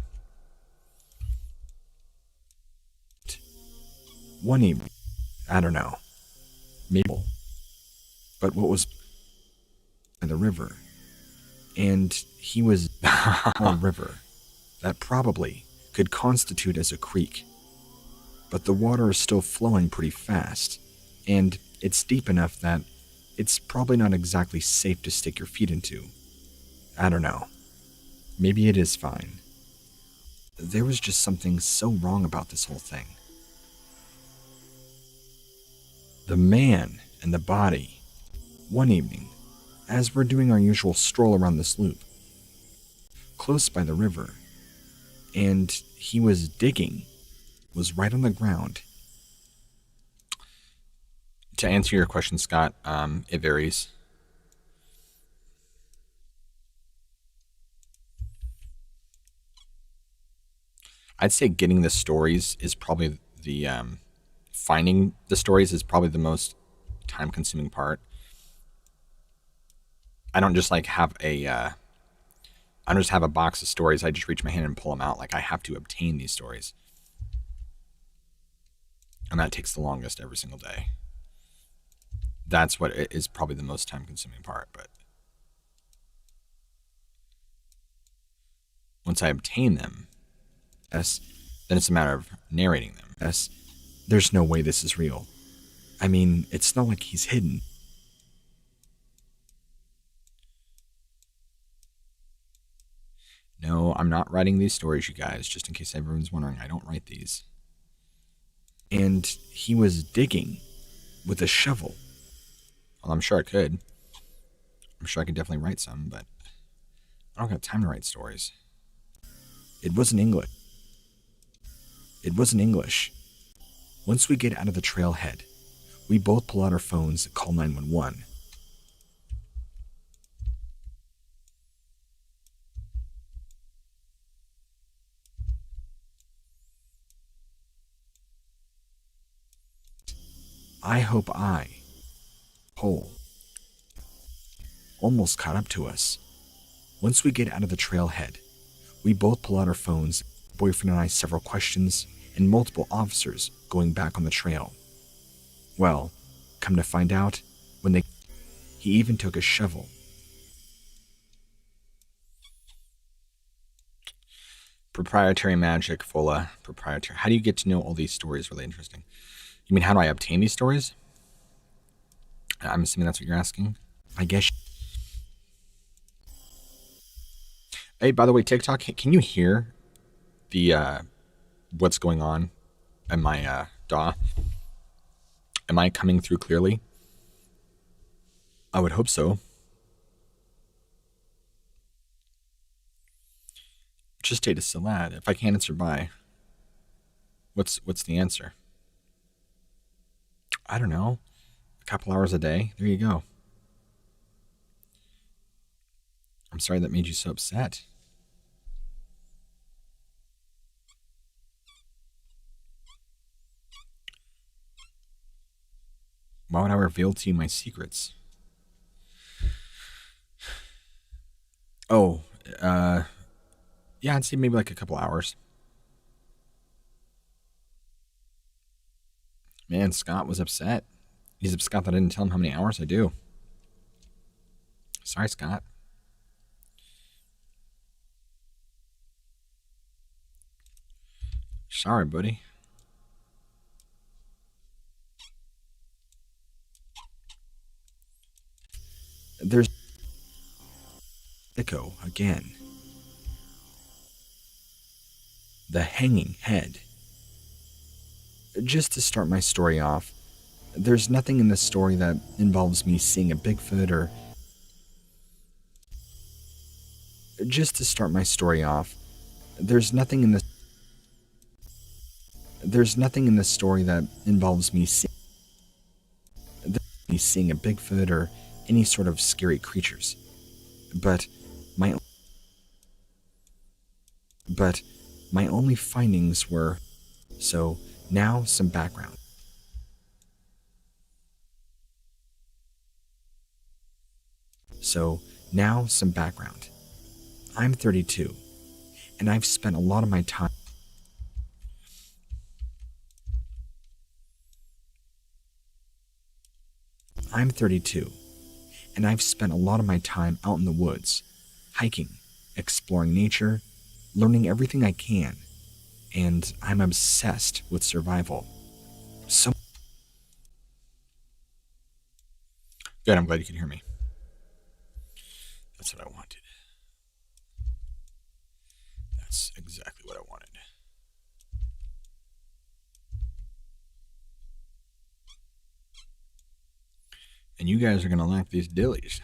One evening, I don't know, maybe, but what was by the river, and he was a river that probably could constitute as a creek, but the water is still flowing pretty fast, and it's deep enough that it's probably not exactly safe to stick your feet into. I don't know. Maybe it is fine. There was just something so wrong about this whole thing. The man and the body. One evening, as we're doing our usual stroll around this loop, close by the river, and he was digging, was right on the ground. To answer your question, Scott, it varies. I'd say getting the stories is probably the finding the stories is probably the most time-consuming part. I don't just like have a I don't just have a box of stories. I just reach my hand and pull them out. Like I have to obtain these stories, and that takes the longest every single day. That's what is probably the most time-consuming part. But once I obtain them, yes, then it's a matter of narrating them. Yes, there's no way this is real. I mean, it's not like he's hidden. No, I'm not writing these stories, you guys, just in case everyone's wondering. I don't write these. And he was digging with a shovel. Well, I'm sure I could. I'm sure I could definitely write some, but I don't got time to write stories. It wasn't English. It wasn't English. Once we get out of the trailhead, we both pull out our phones and call 911. I hope Hole, almost caught up to us. Once we get out of the trailhead, we both pull out our phones, boyfriend and I several questions, and multiple officers going back on the trail. Well, come to find out, he even took a shovel. Proprietary magic, Fola. Proprietary. How do you get to know all these stories? Really interesting. You mean how do I obtain these stories? I'm assuming that's what you're asking. I guess. Hey, by the way, TikTok, can you hear the what's going on in my DAW? Am I coming through clearly? I would hope so. Just state a salad. If I can't answer by, what's the answer? I don't know. A couple hours a day. There you go. I'm sorry that made you so upset. Why would I reveal to you my secrets? Oh, yeah, I'd say maybe like a couple hours. Man, Scott was upset. He's upset that I didn't tell him how many hours I do. Sorry, Scott. Sorry, buddy. There's echo again. The hanging head. Just to start my story off, there's nothing in this story that involves me seeing a Bigfoot or. Just to start my story off, there's nothing in this. There's nothing in this story that involves me seeing a Bigfoot or any sort of scary creatures. But my only findings were. So now some background. I'm 32, and I've spent a lot of my time. I'm 32, and I've spent a lot of my time out in the woods, hiking, exploring nature, learning everything I can, and I'm obsessed with survival. So good, I'm glad you can hear me. That's what I wanted. That's exactly what I wanted. And you guys are going to like these dillies.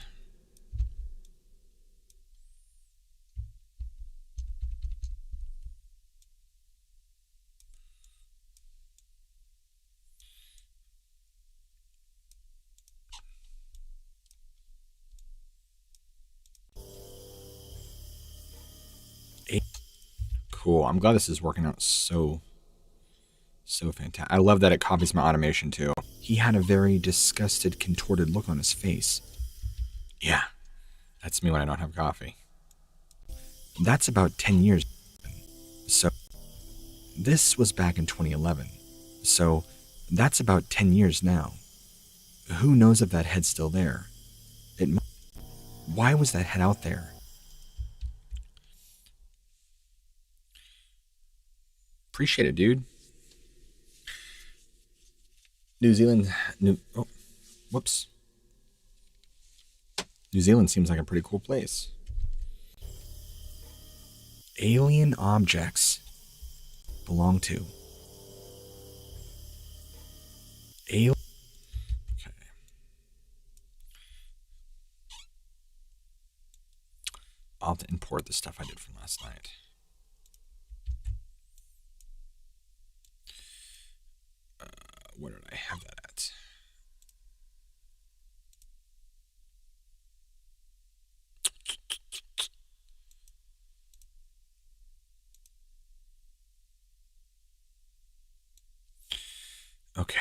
Cool. I'm glad this is working out so fantastic. I love that it copies my automation too. He had a very disgusted, contorted look on his face. Yeah, that's me when I don't have coffee. That's about 10 years. So, this was back in 2011. So, that's about 10 years now. Who knows if that head's still there? Why was that head out there? Appreciate it, dude. New Zealand. Whoops. New Zealand seems like a pretty cool place. Alien objects belong to. Okay. I'll have to import the stuff I did from last night. Where did I have that at? Okay.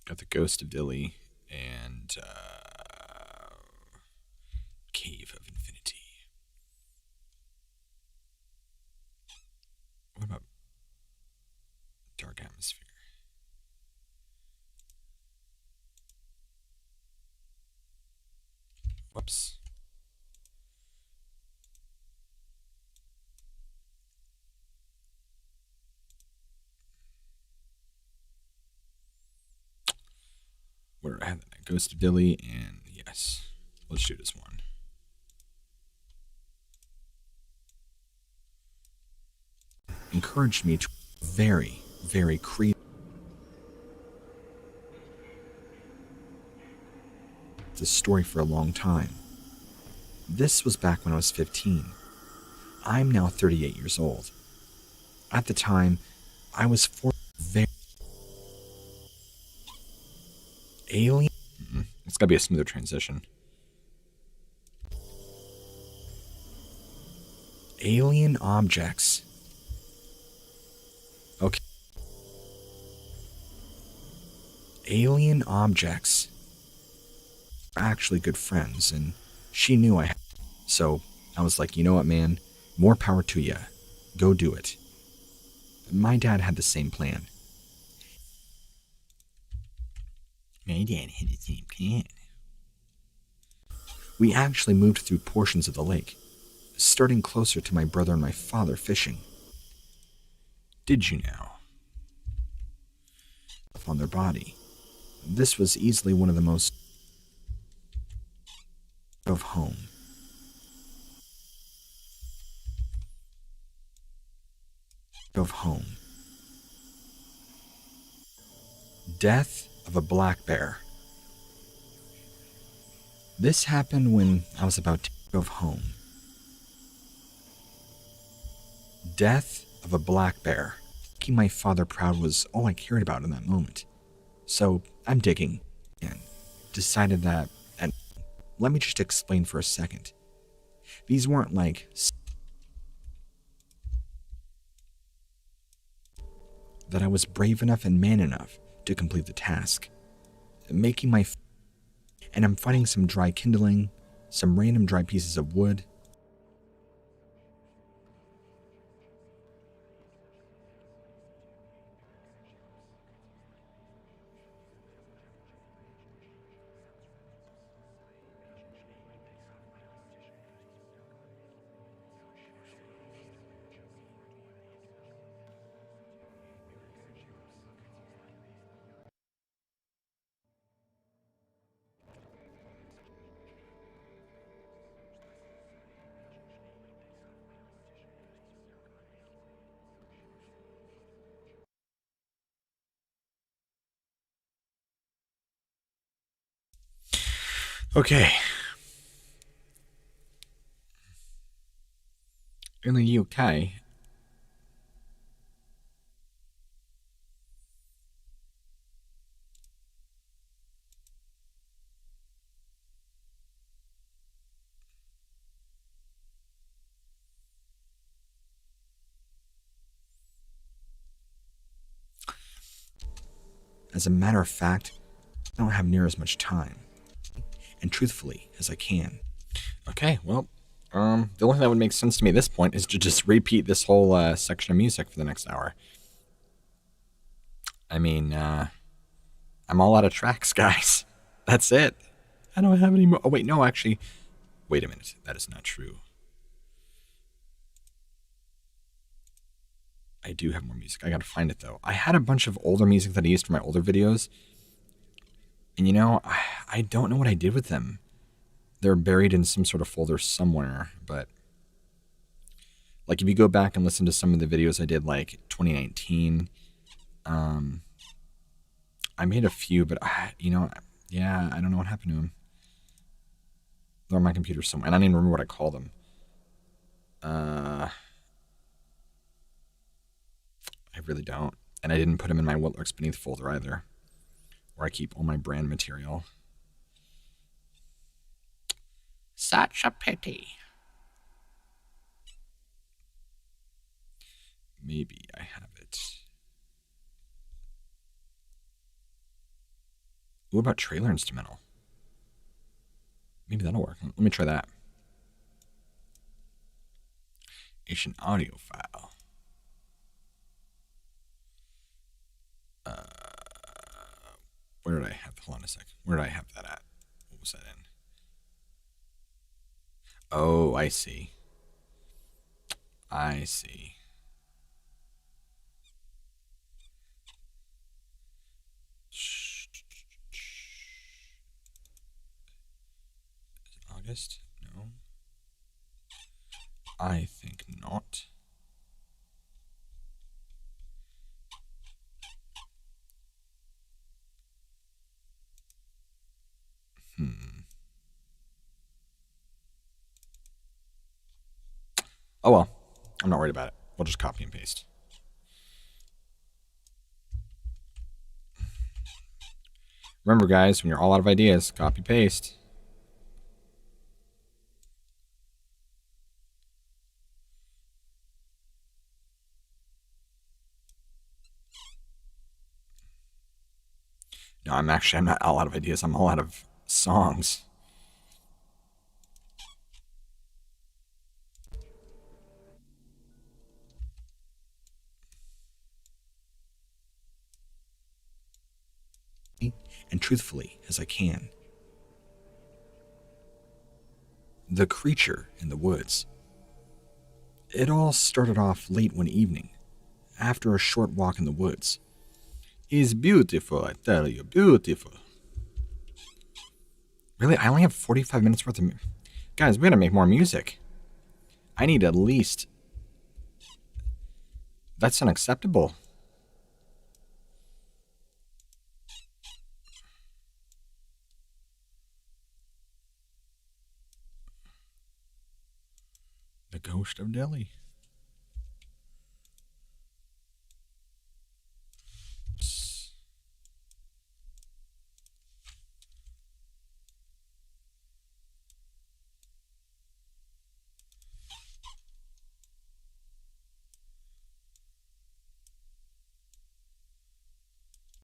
Got the Ghost of Dilly and Cave of Infinity. What about Dark Atmosphere? Whoops. Where did I have that? Ghost of Dilly and yes. Let's do this one. Encouraged me to very, very creepy. This story for a long time. This was back when I was 15. I'm now 38 years old. At the time, I was alien. It's gotta be a smoother transition. Alien objects. Okay. Alien objects. We're actually good friends, and she knew I had. So I was like, you know what, man? More power to you. Go do it. My dad had the same plan. We actually moved through portions of the lake. starting closer to my brother and my father fishing. Did you now? On their body. This was easily one of the most of home. Of home. Death of a black bear. This happened when I was about to go home. Death of a black bear. Making my father proud was all I cared about in that moment. So I'm digging and decided that, and let me just explain for a second. These weren't like that I was brave enough and man enough to complete the task. Making my and I'm finding some dry kindling, some random dry pieces of wood. Okay. In the UK, as a matter of fact, I don't have near as much time, and truthfully as I can. Okay, well, the only thing that would make sense to me at this point is to just repeat this whole section of music for the next hour. I mean, I'm all out of tracks, guys. That's it. I don't have any more. Oh, wait, no, actually. Wait a minute. That is not true. I do have more music. I gotta find it, though. I had a bunch of older music that I used for my older videos. And you know, I don't know what I did with them. They're buried in some sort of folder somewhere, but like if you go back and listen to some of the videos I did like 2019, I made a few, but yeah, I don't know what happened to them. They're on my computer somewhere, and I don't even remember what I called them. I really don't, and I didn't put them in my What Lurks Beneath folder either, where I keep all my brand material. Such a pity. Maybe I have it. What about trailer instrumental? Maybe that'll work. Let me try that. It's an audio file. Where did I have? Hold on a sec. Where did I have that at? What was that in? Oh, I see. I see. August? No. I think not. Oh well, I'm not worried about it. We'll just copy and paste. Remember, guys, when you're all out of ideas, copy paste. No, I'm not all out of ideas. I'm all out of songs. And truthfully as I can. The creature in the woods. It all started off late one evening, after a short walk in the woods. It's beautiful, I tell you, beautiful. Really? I only have 45 minutes worth of. Guys, we gotta make more music. I need at least. That's unacceptable. The Ghost of Delhi.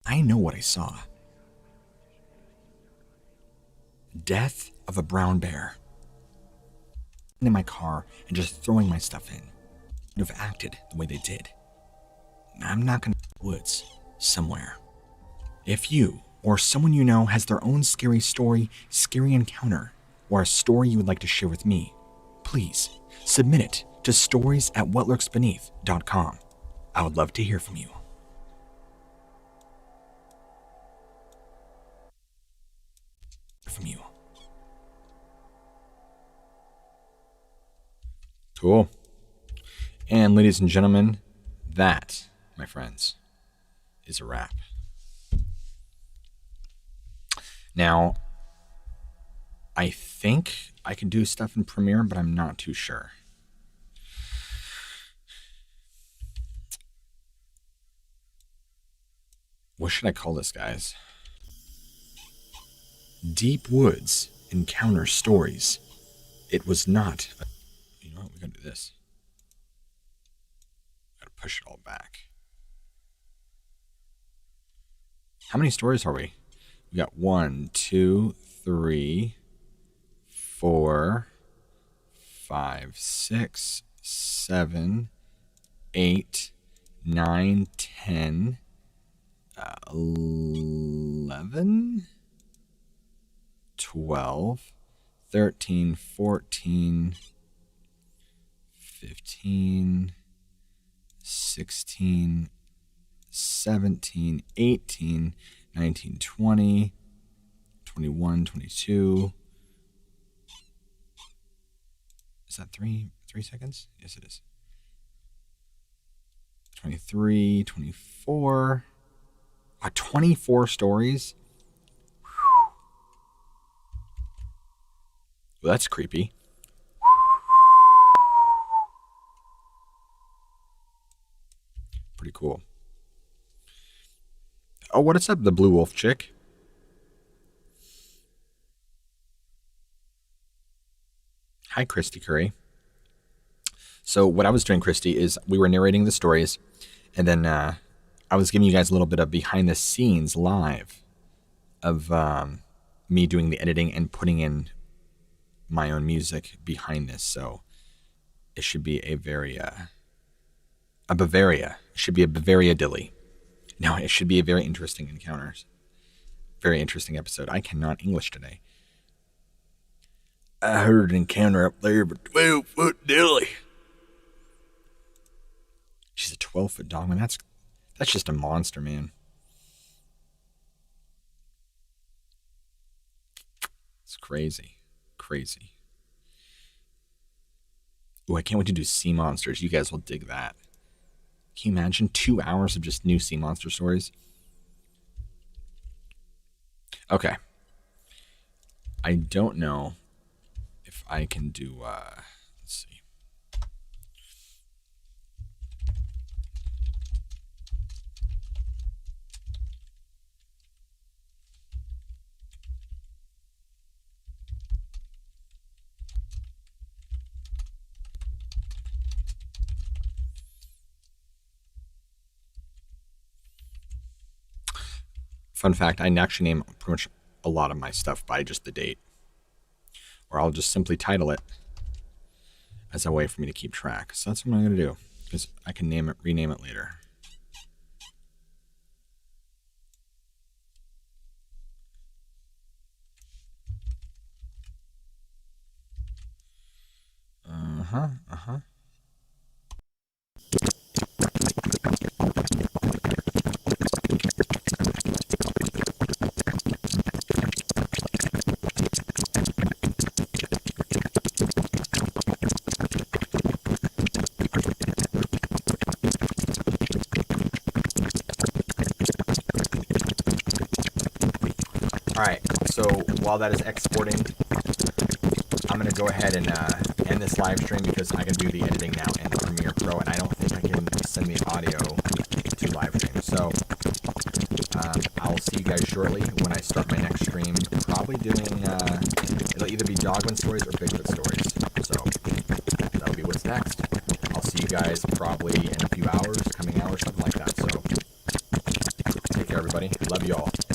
I know what I saw. Death of a brown bear. In my car and just throwing my stuff in. Would have acted the way they did. I'm not gonna woods somewhere. If you or someone you know has their own scary story, scary encounter, or a story you would like to share with me, please submit it to stories@whatlurksbeneath.com. I would love to hear from you. Cool. And ladies and gentlemen, that, my friends, is a wrap. Now, I think I can do stuff in Premiere, but I'm not too sure. What should I call this, guys? Deep Woods Encounter Stories. It was not. You know what? We gotta do this. Gotta push it all back. How many stories are we? We got 1, 2, 3, 4, 5, 6, 7, 8, 9, 10, 11, 12, 13, 14, 15, 16, 17, 18, 19, 20, 21, 22. Is that 3 seconds? Yes, it is. 23, 24. 24 stories? Well, that's creepy. Pretty cool. Oh, what is up, the Blue Wolf chick? Hi, Christy Curry. So what I was doing, Christy, is we were narrating the stories, and then I was giving you guys a little bit of behind the scenes live of me doing the editing and putting in my own music behind this. So it should be a Bavaria. It should be a Bavaria dilly. No, it should be a very interesting encounters. Very interesting episode. I cannot English today. I heard an encounter up there of a 12-foot dilly. She's a 12-foot dog, man. That's just a monster, man. It's crazy. Crazy. Ooh, I can't wait to do sea monsters. You guys will dig that. Can you imagine 2 hours of just new sea monster stories? Okay. I don't know if I can do, let's see. Fun fact, I actually name pretty much a lot of my stuff by just the date. Or I'll just simply title it as a way for me to keep track. So that's what I'm going to do, because I can rename it later. Alright, so while that is exporting, I'm going to go ahead and end this live stream because I can do the editing now in Premiere Pro, and I don't think I can send the audio to live stream. So I'll see you guys shortly when I start my next stream. Probably doing, it'll either be Dogman stories or Bigfoot stories. So that'll be what's next. I'll see you guys probably in a few hours, coming out or something like that. So take care, everybody. Love you all.